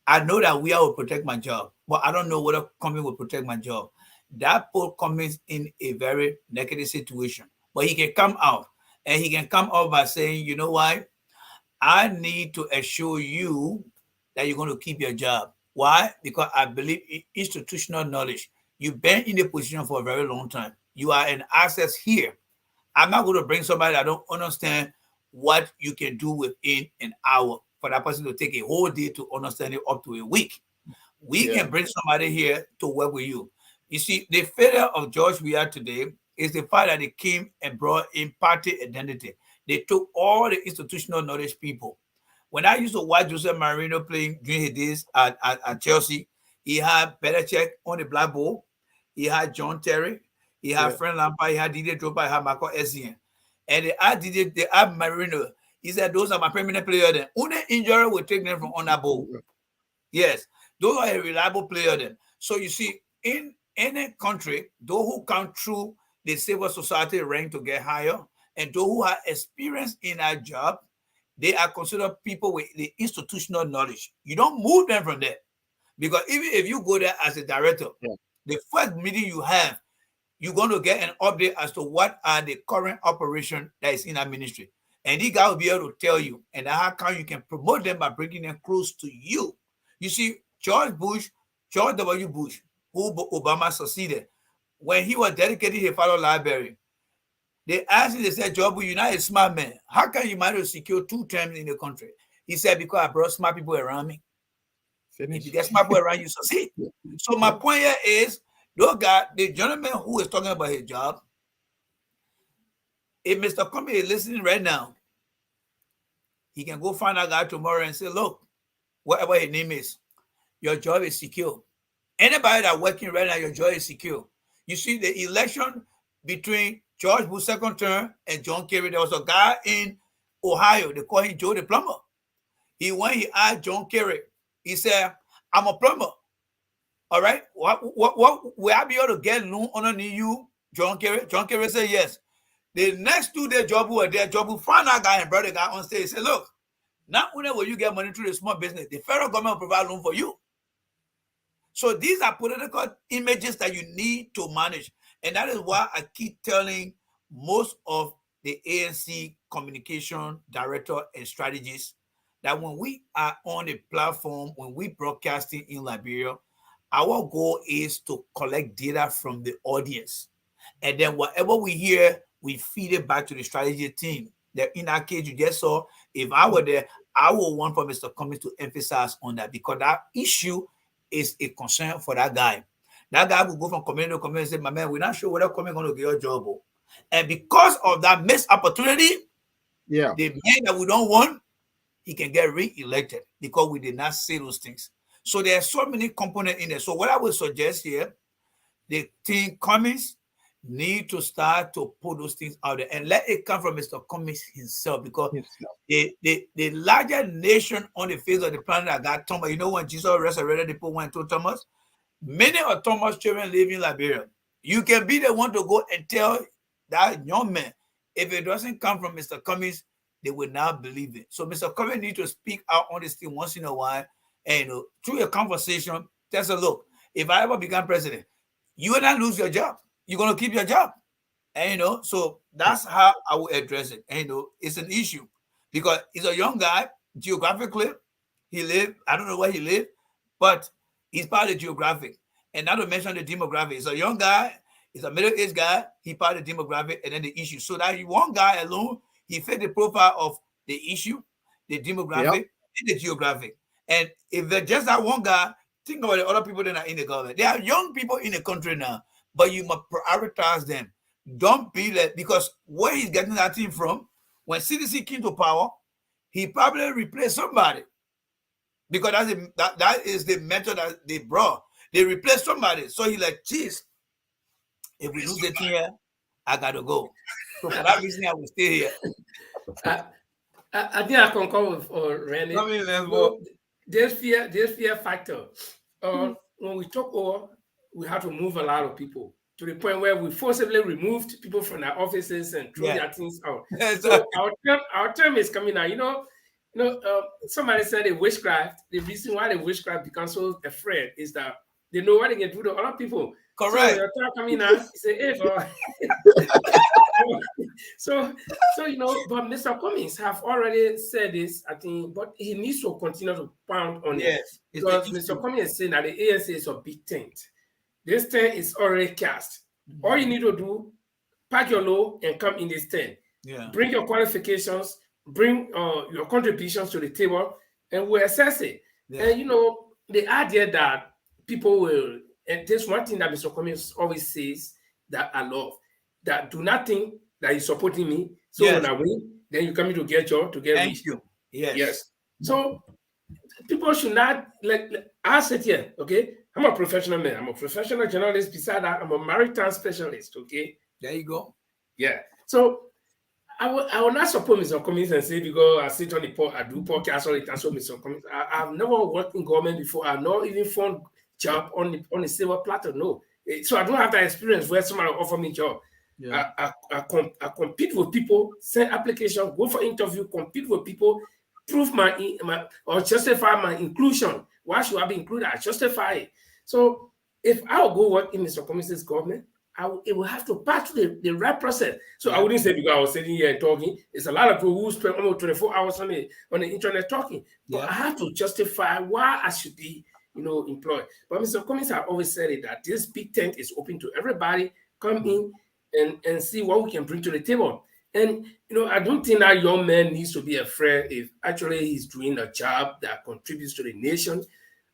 I know that Weah will protect my job, but I don't know whether Cummings will protect my job. That put Cummings in a very negative situation. But he can come out, and he can come out by saying, you know what? I need to assure you that you're going to keep your job. Why? Because I believe in institutional knowledge. You've been in the position for a very long time. You are an asset here. I'm not going to bring somebody that don't understand what you can do within an hour for that person to take a whole day to understand it up to a week. We can bring somebody here to work with you. You see, the failure of George Weah today is the fact that they came and brought in party identity. They took all the institutional knowledge people. When I used to watch Jose Marino playing during his days at Chelsea, he had Belichick on the black ball. He had John Terry. He had Frank Lampard. He had Didier Drogba. He had Marco Essien. And they had Marino. He said, those are my permanent players. Then only injury will take them from on that ball. Yes, those are a reliable player then. So you see, in any country, those who come through the civil society rank to get higher, and those who have experience in a job, they are considered people with the institutional knowledge. You don't move them from there. Because even if you go there as a director, the first meeting you have, you're going to get an update as to what are the current operation that is in that ministry. And this guy will be able to tell you, and how come you can promote them by bringing them close to you. You see, George W. Bush, who Obama succeeded, when he was dedicating his father's library, they asked him, they said, George, you're not a smart man. How can you manage to secure 2 terms in the country? He said, because I brought smart people around me. If you get smart people around you, succeed. So my point here is, those guys, the gentleman who is talking about his job, if Mr. Comey is listening right now, he can go find that guy tomorrow and say, look, whatever his name is, your job is secure. Anybody that working right now, your job is secure. You see, the election between George Bush's second term and John Kerry, there was a guy in Ohio, they call him Joe the Plumber. He asked John Kerry, he said, I'm a plumber. All right. What will I be able to get loan underneath you, John Kerry? John Kerry said yes. The next 2 days, Job were there. Job found that guy and brought the guy on stage. He said, look, not only will you get money through the small business, the federal government will provide loan for you. So these are political images that you need to manage. And that is why I keep telling most of the ANC communication director and strategists that when we are on a platform, when we broadcasting in Liberia, our goal is to collect data from the audience. And then whatever we hear, we feed it back to the strategy team. That in that case, you just saw, if I were there, I would want for Mr. Cummings to emphasize on that, because that issue is a concern for that guy. That guy will go from community to community and say, my man, we're not sure whether Cummings going to get your job. And because of that missed opportunity, the man that we don't want, he can get re-elected because we did not say those things. So there are so many components in there. So what I would suggest here, the team Cummings need to start to put those things out there and let it come from Mr. Cummings himself, because the larger nation on the face of the planet that got Thomas. You know, when Jesus resurrected, the people went to Thomas. Many of Thomas' children live in Liberia. You can be the one to go and tell that young man, if it doesn't come from Mr. Cummings, they will not believe it. So Mr. Cummings need to speak out on this thing once in a while, and through a conversation, tell us, look, if I ever become president, you will not lose your job. You're going to keep your job. And, so that's how I will address it. And, it's an issue because he's a young guy, geographically. He lived, I don't know where he lived, but he's part of the geographic. And not to mention the demographic. He's a young guy, he's a middle-aged guy, he's part of the demographic, and then the issue. So that one guy alone, he fit the profile of the issue, the demographic, and the geographic. And if they're just that one guy, think about the other people that are in the government. There are young people in the country now, but you must prioritize them. Don't be like, because where he's getting that thing from, when CDC came to power, he probably replaced somebody. Because that is the method that they brought. They replaced somebody. So he's like, geez, if we lose the thing here, I got to go. So for that reason, I will stay here. I think I concur with Randy. There's fear factor. When we took over, we had to move a lot of people to the point where we forcibly removed people from their offices and threw their things out. So our term is coming out. Somebody said a witchcraft. The reason why the witchcraft becomes so afraid is that they know what they can do to other people. Correct. So your term coming out, say, hey, so but Mr. Cummings have already said this, I think, but he needs to continue to pound on it. Because Mr. Cummings is saying that the ANC is a big tent. This tent is already cast. All you need to do, pack your load and come in this tent. Bring your qualifications, bring your contributions to the table, and we'll assess it. And the idea that people will, and there's one thing that Mr. Cummings always says that I love, that do not think that you're supporting me. So when I win, then you come in to get rich. Thank you. Yes. So people should not I said here, okay? I'm a professional man. I'm a professional journalist. Beside that, I'm a maritime specialist, okay? There you go. Yeah. So I will not support Mr. Cummings and say, because I sit on the I do podcast all the time, so Mr. Cummings. I've never worked in government before. I've not even found job on the silver platter. No. So I don't have that experience where somebody offer me a job. I compete with people, send application, go for interview, compete with people, prove my or justify my inclusion. Why should I be included? I justify it. So if I'll go work in Mr. Cummings' government, it will have to pass through the right process. So I wouldn't say because I was sitting here and talking. It's a lot of people who spend almost 24 hours on the internet talking. But I have to justify why I should be, employed. But Mr. Cummings has always said it that this big tent is open to everybody. Come in and see what we can bring to the table. And I don't think that young man needs to be afraid if actually he's doing a job that contributes to the nation.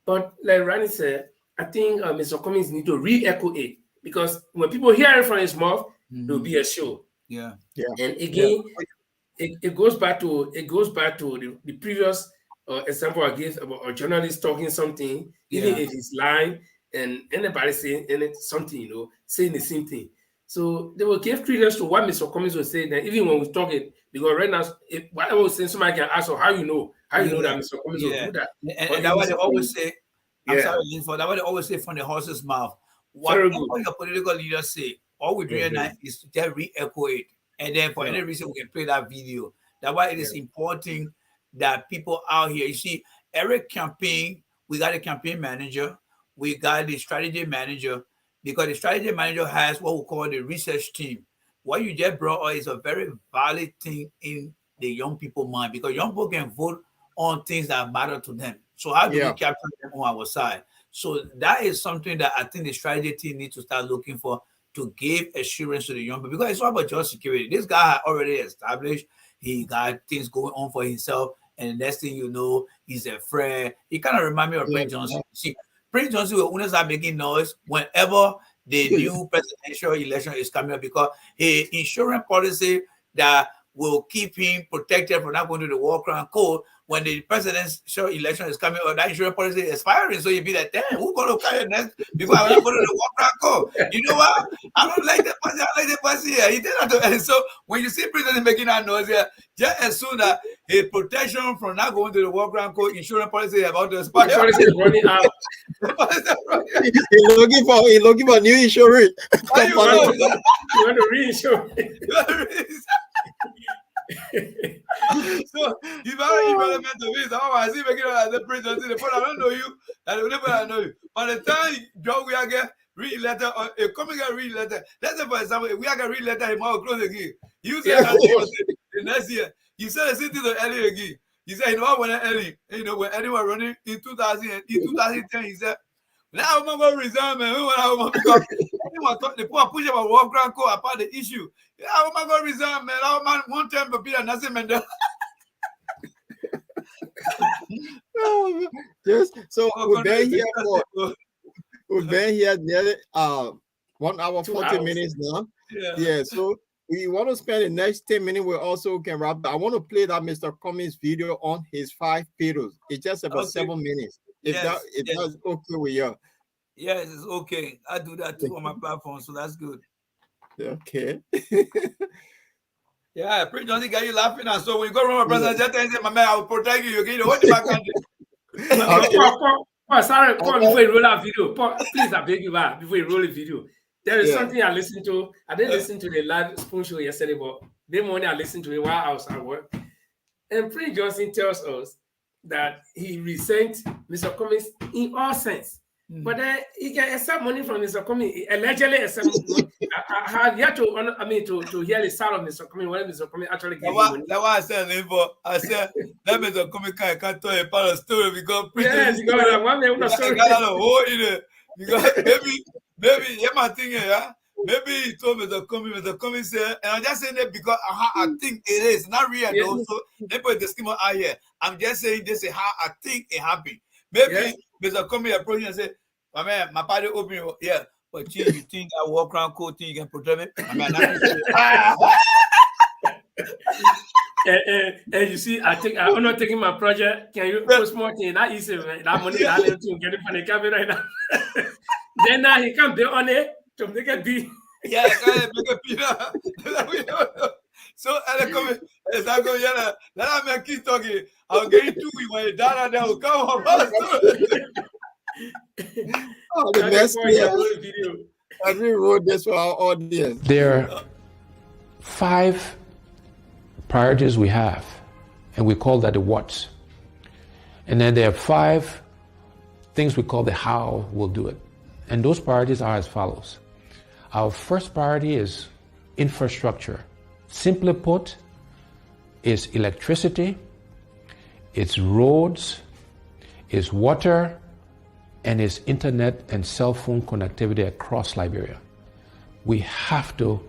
But like Randy said, I think Mr. Cummings needs to re-echo it. Because when people hear it from his mouth, there'll be a show. Yeah. And again, it goes back to the previous example I gave about a journalist talking something, even if he's lying, and anybody saying something, saying the same thing. So they will give credence to what Mr. Cummings was saying. That even when we talk it, because right now, what I was saying, somebody can ask, how you know that Mr. Cummings will do that. And that's what they always say. I'm sorry, Linford. That's what they always say from the horse's mouth. Whatever your political leaders say, all we're doing now is to just re-echo it. And then for any reason, we can play that video. That's why it is important that people out here, you see, every campaign, we got a campaign manager, we got the strategy manager, because the strategy manager has what we call the research team. What you just brought up is a very valid thing in the young people's mind, because young people can vote on things that matter to them. So how do we capture them on our side? So that is something that I think the strategy team needs to start looking for, to give assurance to the young people, because it's not about just security. This guy had already established, he got things going on for himself, and the next thing you know, he's a friend. He kind of reminds me of Prince Johnson. See, Prince Johnson will only start making noise whenever the new presidential election is coming up, because his insurance policy that will keep him protected from not going to the war crime code. When the presidential election is coming, or that insurance policy is expiring, so you'll be like, damn, who's going to carry next before I go to the war crime code? You know what? I don't like that person. I like that person here. He did not do. And so when you see president making that noise here, just assume that his protection from not going to the war crime code insurance policy is about to expire. Policy is running out. He's looking for new insurance. You want to reinsure? So you very irrelevant to me. So I see making the president. I don't know you, and whenever I know you. By the time John we are get read letter, or a coming read letter. Let's say for example, we are gonna read letter, he might close again. You say the next year, you said the same thing to Ellie again. He said, when Ellie, when Ellie was running in 2010, he said, now I'm going to resign, man. Because the people push about war crime code about the issue. Yeah, I'm going to resign, man. I'm man one time to be a Nazi Mandela. So we've been here nearly 1 hour 40 minutes now. Yeah. So we want to spend the next 10 minutes. We also can wrap. I want to play that Mr. Cummings video on his 5 pillars. It's just about 7 minutes. If that's okay with you. Yes, it's okay. I do that too on my platform, so that's good. Okay. Yeah, Prince Johnson got you laughing, and so when you go around my president, just say, my man, I will protect you. You what in my country? Sorry, Paul, before you roll that video, Paul, please, I beg you back before you roll the video. There is something I listened to. I didn't listen to the live Spoon show yesterday, but the morning I listened to it while I was at work. And Prince Johnson tells us that he resents Mr. Cummings in all sense. But then he can accept money from Mr. Cummings, allegedly accept money. I have yet to hear the sound of Mr. Cummings, when Mr. Cummings actually gave money. That's why I said, that Mr. Cummings can't tell you part of the story, because because maybe my thing here, maybe he told Mr. Cummings said, and I'm just saying that because I think it is not real though. So they put the schema out here. I'm just saying this is how I think it happened. Maybe Mr. Cummings approached and said, my man, my party open, but you think that walk around code thing you can protect me? I mean, and you see, I'm not taking my project. Can you post more thing? That easy, man. That money I need to get it from the cabinet right now. Then now he can be on it to make it be. Yeah, make it be. So let me keep talking. I'll get into it when you down there will come on. The best video. I rewrote this for our audience. There are 5 priorities we have, and we call that the what's. And then there are 5 things we call the how we'll do it. And those priorities are as follows. Our first priority is infrastructure. Simply put, it's electricity, it's roads, it's water, and it's internet and cell phone connectivity across Liberia. We have to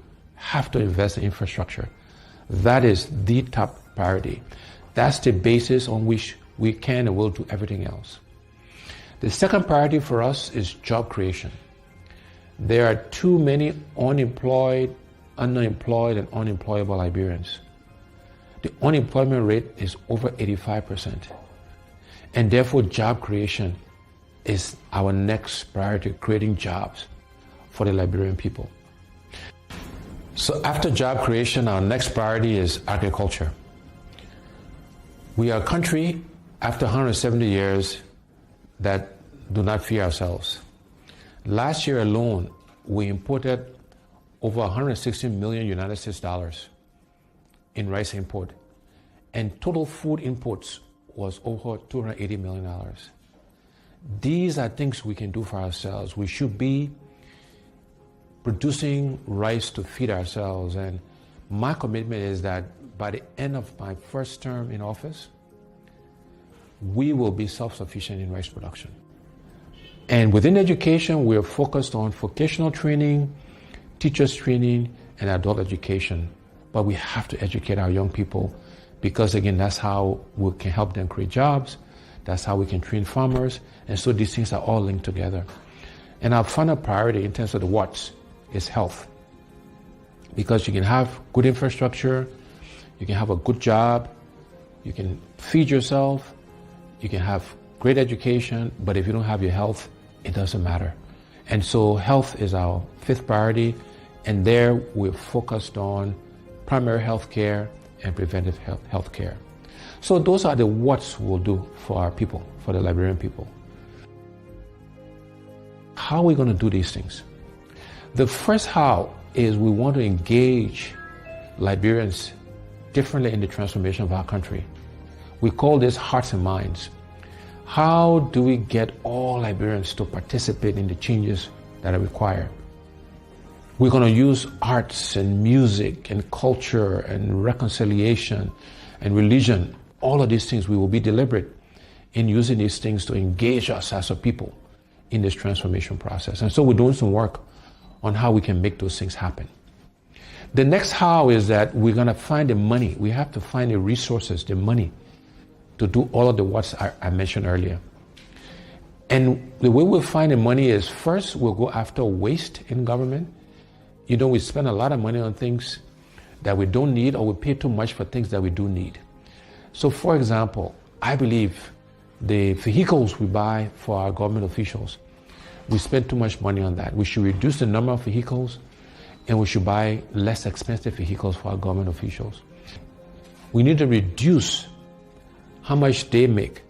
invest in infrastructure. That is the top priority. That's the basis on which we can and will do everything else. The second priority for us is job creation. There are too many unemployed, underemployed, and unemployable Liberians. The unemployment rate is over 85%. And therefore, job creation is our next priority, creating jobs for the Liberian people. So after job creation, our next priority is agriculture. We are a country, after 170 years, that do not feed ourselves. Last year alone, we imported over 160 million United States dollars in rice import, and total food imports was over $280 million. These are things we can do for ourselves. We should be producing rice to feed ourselves, and my commitment is that by the end of my first term in office, we will be self-sufficient in rice production. And within education, we are focused on vocational training, teachers training, and adult education. But we have to educate our young people because, again, that's how we can help them create jobs. That's how we can train farmers. And so these things are all linked together. And our final priority in terms of the what's is health. Because you can have good infrastructure, you can have a good job, you can feed yourself, you can have great education, but if you don't have your health, it doesn't matter. And so health is our 5th priority, and there we're focused on primary health care and preventive health care. So those are the what's we'll do for our people, for the Liberian people. How are we going to do these things? The first how is we want to engage Liberians differently in the transformation of our country. We call this hearts and minds. How do we get all Liberians to participate in the changes that are required? We're going to use arts and music and culture and reconciliation and religion. All of these things, we will be deliberate in using these things to engage us as a people in this transformation process. And so we're doing some work on how we can make those things happen. The next how is that we're going to find the money. We have to find the resources, the money, to do all of the what's I mentioned earlier. And the way we'll find the money is, first, we'll go after waste in government. You know, we spend a lot of money on things that we don't need, or we pay too much for things that we do need. So, for example, I believe the vehicles we buy for our government officials, we spend too much money on that. We should reduce the number of vehicles, and we should buy less expensive vehicles for our government officials. We need to reduce how much they make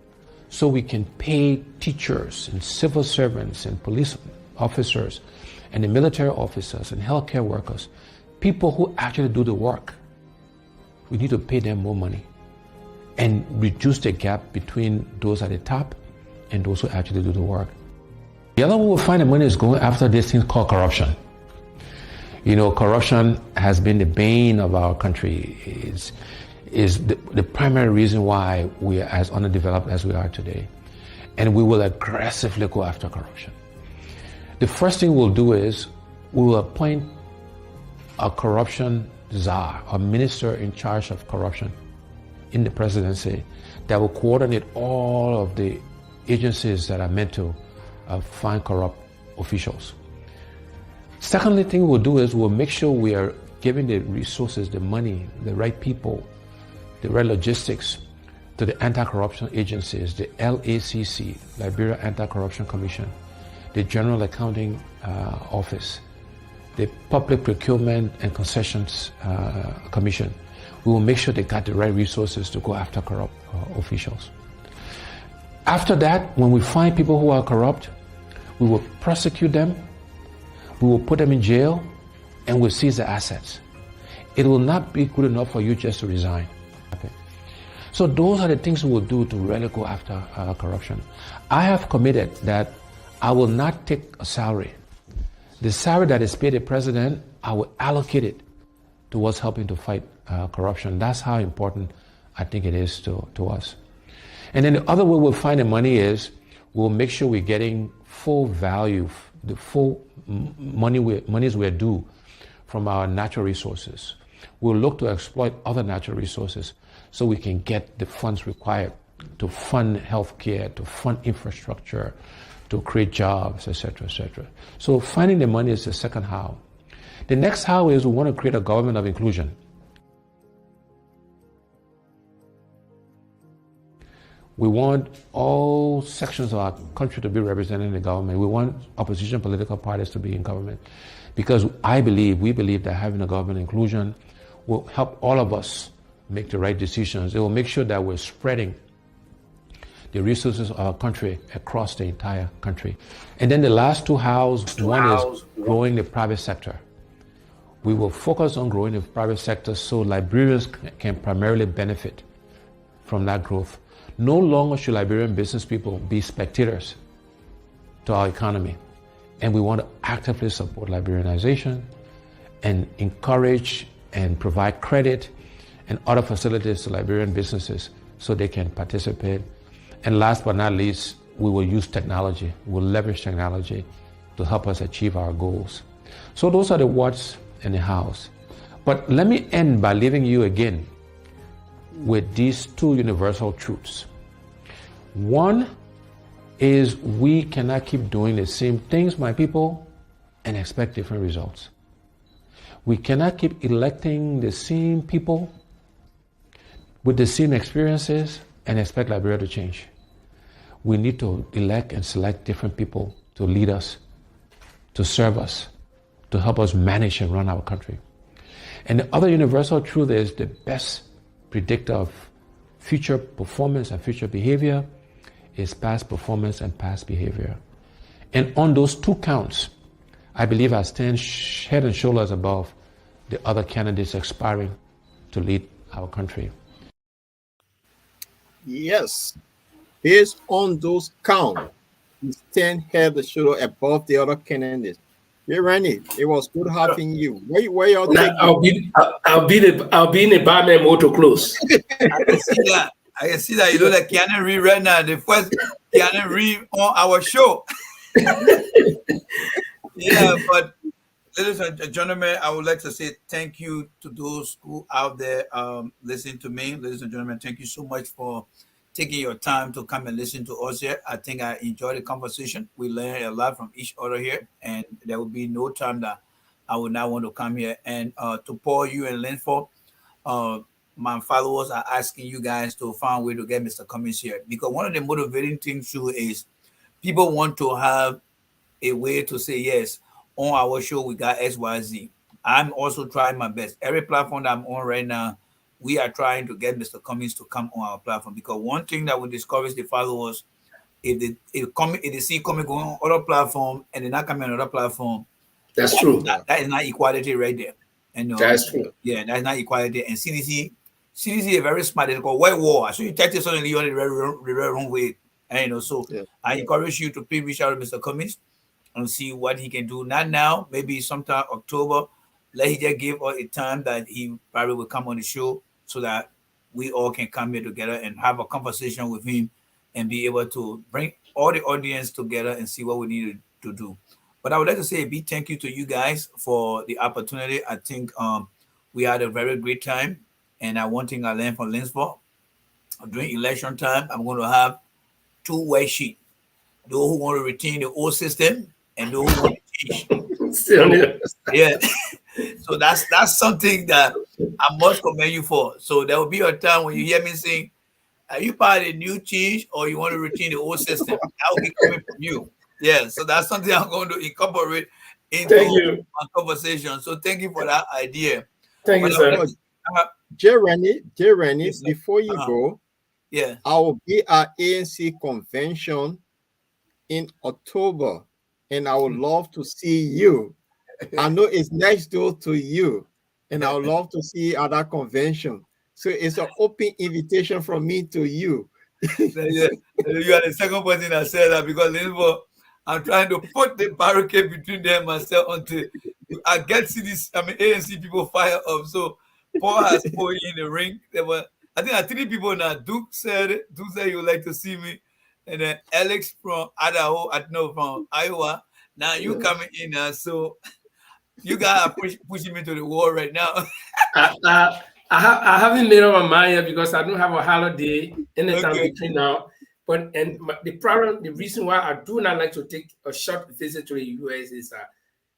so we can pay teachers and civil servants and police officers and the military officers and healthcare workers, people who actually do the work. We need to pay them more money and reduce the gap between those at the top and those who actually do the work. The other way we'll find the money is going after this thing called corruption. You know, corruption has been the bane of our country. Is the primary reason why we are as underdeveloped as we are today. And we will aggressively go after corruption. The first thing we'll do is we will appoint a corruption czar, a minister in charge of corruption in the presidency that will coordinate all of the agencies that are meant to find corrupt officials. Secondly thing we'll do is we'll make sure we are giving the resources, the money, the right people, the right logistics to the anti-corruption agencies, the LACC, Liberia Anti-Corruption Commission, the General Accounting Office, the Public Procurement and Concessions Commission. We will make sure they got the right resources to go after corrupt officials. After that, when we find people who are corrupt, we will prosecute them, we will put them in jail, and we'll seize their assets. it will not be good enough for you just to resign. So those are the things we will do to really go after corruption. I have committed that I will not take a salary. The salary that is paid the president, I will allocate it towards helping to fight corruption. That's how important I think it is to us. And then the other way we'll find the money is we'll make sure we're getting full value, the full monies we're due from our natural resources. We'll look to exploit other natural resources so we can get the funds required to fund healthcare, to fund infrastructure, to create jobs, etc., etc. So finding the money is the second how. The next how is we want to create a government of inclusion. We want all sections of our country to be represented in the government. We want opposition political parties to be in government. Because we believe that having a government inclusion will help all of us make the right decisions. It will make sure that we're spreading the resources of our country across the entire country. And then the last two hows, one is growing the private sector. We will focus on growing the private sector so Liberians can primarily benefit from that growth. No longer should Liberian business people be spectators to our economy. And we want to actively support Liberianization and encourage and provide credit and other facilities to Liberian businesses so they can participate. And last but not least, we will use technology. We'll leverage technology to help us achieve our goals. So those are the what's and the how's. But let me end by leaving you again with these two universal truths. One is we cannot keep doing the same things, my people, and expect different results. We cannot keep electing the same people with the same experiences and expect Liberia to change. We need to elect and select different people to lead us, to serve us, to help us manage and run our country. And the other universal truth is the best predictor of future performance and future behavior is past performance and past behavior. And on those two counts, I believe I stand head and shoulders above the other candidates aspiring to lead our country. Yes, based on those counts, you stand head and shoulder above the other candidates. Hey, Randy, it was good having you. Where y'all taking? I'll be in the barman motor close. I can see that. I can see that. You know that Keanu Reeves right now, the first Keanu Reeves on our show. Yeah, but ladies and gentlemen, I would like to say thank you to those who out there listening to me. Ladies and gentlemen, thank you so much for taking your time to come and listen to us here. I think I enjoyed the conversation. We learned a lot from each other here, and there will be no time that I would not want to come here. And to Paul, you and Linford, my followers are asking you guys to find a way to get Mr. Cummings here, because one of the motivating things too is people want to have a way to say, yes, on our show we got XYZ. I'm also trying my best. Every platform that I'm on right now, we are trying to get Mr. Cummings to come on our platform, because one thing that will discourage the followers, if they see Cummings going on other platform and they're not coming on another platform, that's true. That is not equality right there. And that's true. Yeah, that's not equality. And CDC is very smart. They call white war. So you take this suddenly on the very wrong way. And so yeah. I encourage you to please reach out to Mr. Cummings and see what he can do. Not now, maybe sometime October. Let he just give us a time that he probably will come on the show so that we all can come here together and have a conversation with him and be able to bring all the audience together and see what we need to do. But I would like to say a big thank you to you guys for the opportunity. I think we had a very great time. And one thing I learned from Linsford, during election time, I'm going to have two white sheets. Those who want to retain the old system and those who want to change. Yeah. So that's something that I must commend you for. So there will be a time when you hear me saying, are you part of the new change or you want to retain the old system? That will be coming from you. Yeah. So that's something I'm going to incorporate into my conversation. So thank you for that idea. Thank you, sir. J. Rennie, yes, before you go, yeah, I will be at ANC convention in October, and I would love to see you. I know it's next door to you. and I would love to see you at that convention. So it's an open invitation from me to you. Yeah, you are the second person that said that because I'm trying to put the barricade between them myself until I get to see this. I mean, ANC people fire up. So Paul has put in the ring. There were, I think, 3 people now. Duke said he would like to see me, and then Alex from Idaho, I know from Iowa. Now you coming in, so you guys are pushing me to the wall right now. I haven't made up my mind yet because I don't have a holiday anytime between now. But the reason why I do not like to take a short visit to the US is that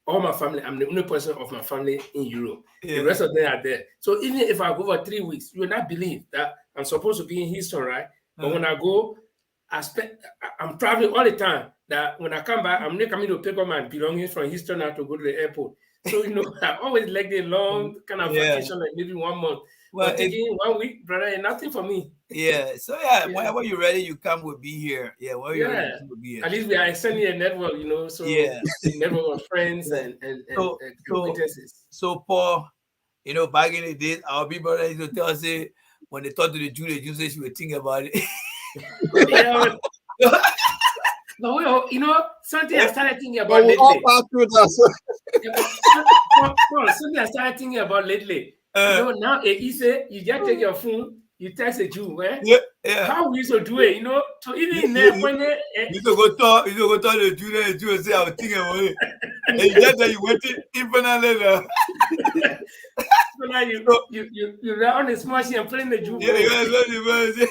all my family, I'm the only person of my family in Europe. The rest of them are there. So even if I go for 3 weeks, you will not believe that I'm supposed to be in Houston, right? But when I go, I'm traveling all the time. That when I come back, I'm not coming to pick up my belongings from Houston now to go to the airport. So, I always like the long kind of vacation, like maybe 1 month. Well, but taking 1 week, brother, nothing for me. Yeah. So, whenever you're ready, you come, we'll be here. Yeah. Whenever you're ready, we'll be here. At least we are extending a network, so the network of friends and acquaintances. So, Paul, back in the days, our people used to tell us, when they talk to the Jew say she would think about it. Yeah. But something I started thinking about lately. Something I started thinking about lately. Now it's easy. You just take your phone, you text a Jew, right? Yeah. How we used to do it, So even there when you go talk to the Jew and say I was thinking about it. And you get that you went infinitely later. So now you're on the smashing and playing the Jew. Yeah.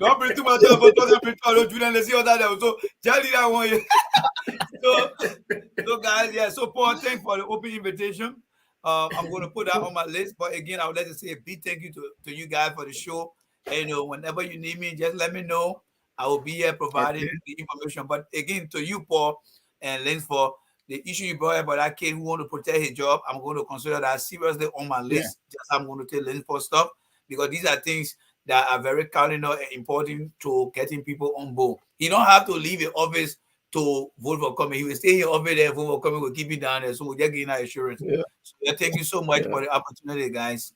Don't bring too much time for talking about Jew and let's see all that. So Charlie, that one. So guys, so Paul, thanks for the open invitation. I'm going to put that on my list. But again, I would like to say a big thank you to you guys for the show. And whenever you need me, just let me know. I will be here providing the information. But again, to you, Paul and Lynn, for the issue you brought up about that kid who want to protect his job, I'm going to consider that seriously on my list. Just I'm going to tell Lynn for stuff because these are things that are very cardinal and important to getting people on board. You don't have to leave your office to vote for coming. He will stay here over there, vote for coming, will keep you down there. So we're just getting that assurance. So thank you so much for the opportunity, guys.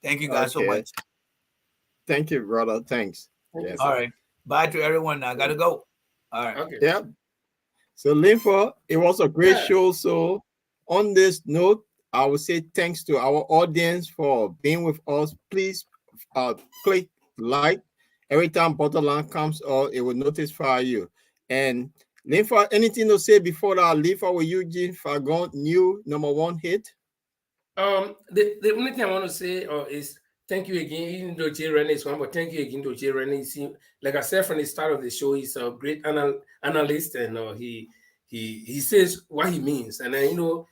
Thank you guys so much. Thank you, brother. Thanks. All right. Bye to everyone. I gotta go. All right. Okay. Yeah. So Linfa, it was a great show. So on this note, I will say thanks to our audience for being with us. Please click like. Every time Bottomland comes out, it will notify you. And Linfa, anything to say before I leave with Eugene Fagon new #1 hit? The only thing I want to say is thank you again, even though Jay Rennie is one, but thank you again to Jay Rennie. Like I said from the start of the show, he's a great analyst, and he says what he means. And then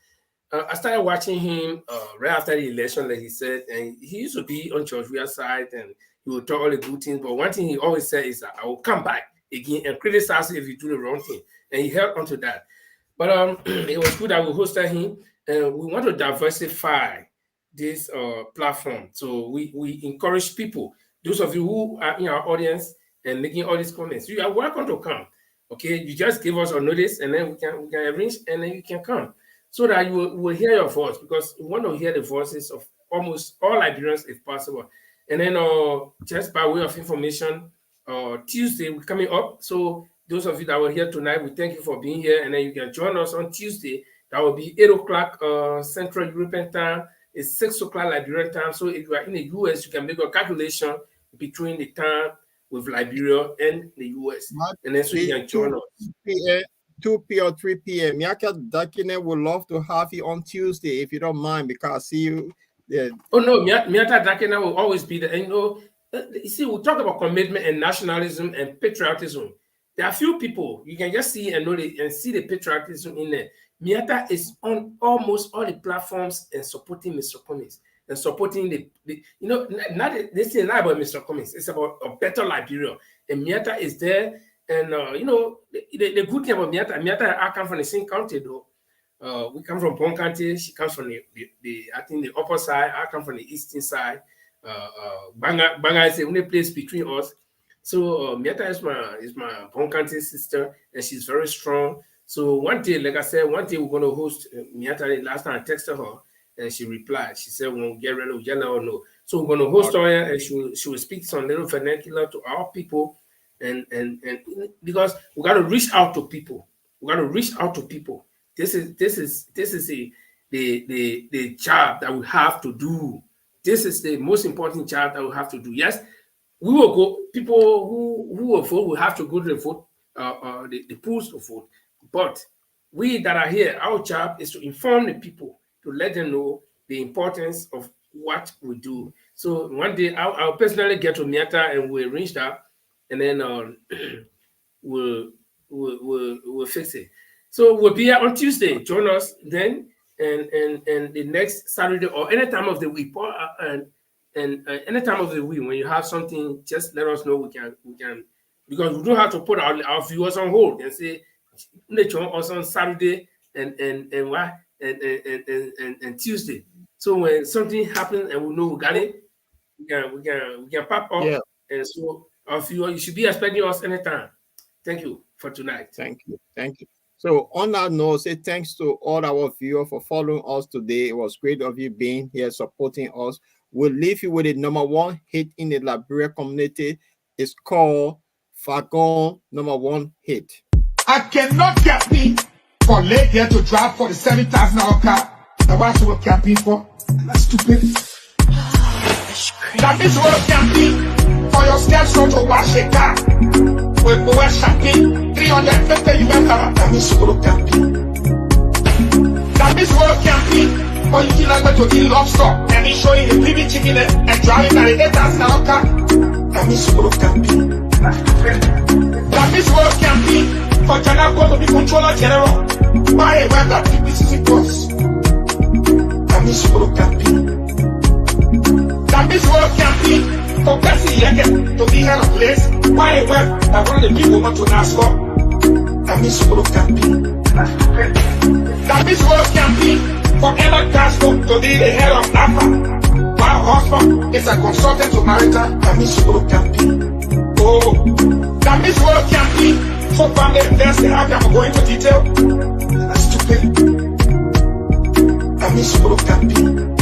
I started watching him right after the election, like he said, and he used to be on Georgia's side, and he would talk all the good things. But one thing he always said is that I will come back again and criticize if you do the wrong thing, and he held onto that. But it was good that we hosted him, and we want to diversify this platform. So we encourage people, those of you who are in our audience and making all these comments, you are welcome to come. Okay, you just give us a notice, and then we can arrange, and then you can come, so that you will hear your voice, because we want to hear the voices of almost all Liberians if possible. And then just by way of information, Tuesday we're coming up. So those of you that were here tonight, we thank you for being here, and then you can join us on Tuesday. That will be 8 o'clock Central European time. It's 6 o'clock Liberian time. So if you are in the US, you can make a calculation between the time with Liberia and the US. And then so you can join us. 2 p.m. or 3 p.m. Miaka Dakine would love to have you on Tuesday if you don't mind, because I see you there. Oh no, Miaka Dakine will always be there. And you see, we talk about commitment and nationalism and patriotism. There are few people you can just see and know and see the patriotism in there. Miata is on almost all the platforms and supporting Mr. Cummings and supporting not this is not about Mr. Cummings. It's about a better Liberia. And Miata is there. And the good thing about Miata, I come from the same county though. We come from Bon County. She comes from the upper side. I come from the eastern side. Banga is the only place between us. So Miata is my Bon County sister, and she's very strong. So one day, like I said, we're going to host Miata. Last time I texted her, and she replied. She said, "We'll get ready with Jenna or no." So we're going to host her, and she will speak some little vernacular to our people, and because we got to reach out to people. We got to reach out to people. This is the job that we have to do. This is the most important job that we have to do. Yes, we will go. People who will vote will have to go to the vote, the polls to vote. But we that are here, our job is to inform the people, to let them know the importance of what we do. So one day I'll personally get to Miata and we'll arrange that, and then we'll fix it. So we'll be here on Tuesday. Join us then, and the next Saturday or any time of the week, and any time of the week when you have something, just let us know. We can because we don't have to put our viewers on hold and say join us on Saturday and Tuesday. So when something happens and we know we got it, we can pop up. Yeah. And so our viewers, you should be expecting us anytime. Thank you for tonight. Thank you. So on that note, say thanks to all our viewers for following us today. It was great of you being here, supporting us. We'll leave you with the #1 hit in the Liberia community. It's called Fagon #1 hit. I cannot get me for late here to drive for the $7,000 car. Now what's what camping for? That's stupid. That is what camping for your steps to wash a car. We're shopping 350 you better. That means what camping. That is what camping for you feel like to eat lobster and he's showing the baby chicken and driving at the $8,000 car. That means what camping. That is what camping for Janako to be controller general. Why a web that this is a course. That means what camping. That is what camping for Bessie Yeke to be head of place. Why a web that one of the people want to NASCAR. That means what camping. That is what camping for Emma Castro to be the head of NAFA. While husband is a consultant to Marita. That means what camping. Oh, that means what camping. So family investing, how can I go into detail? That's stupid. That means what camping.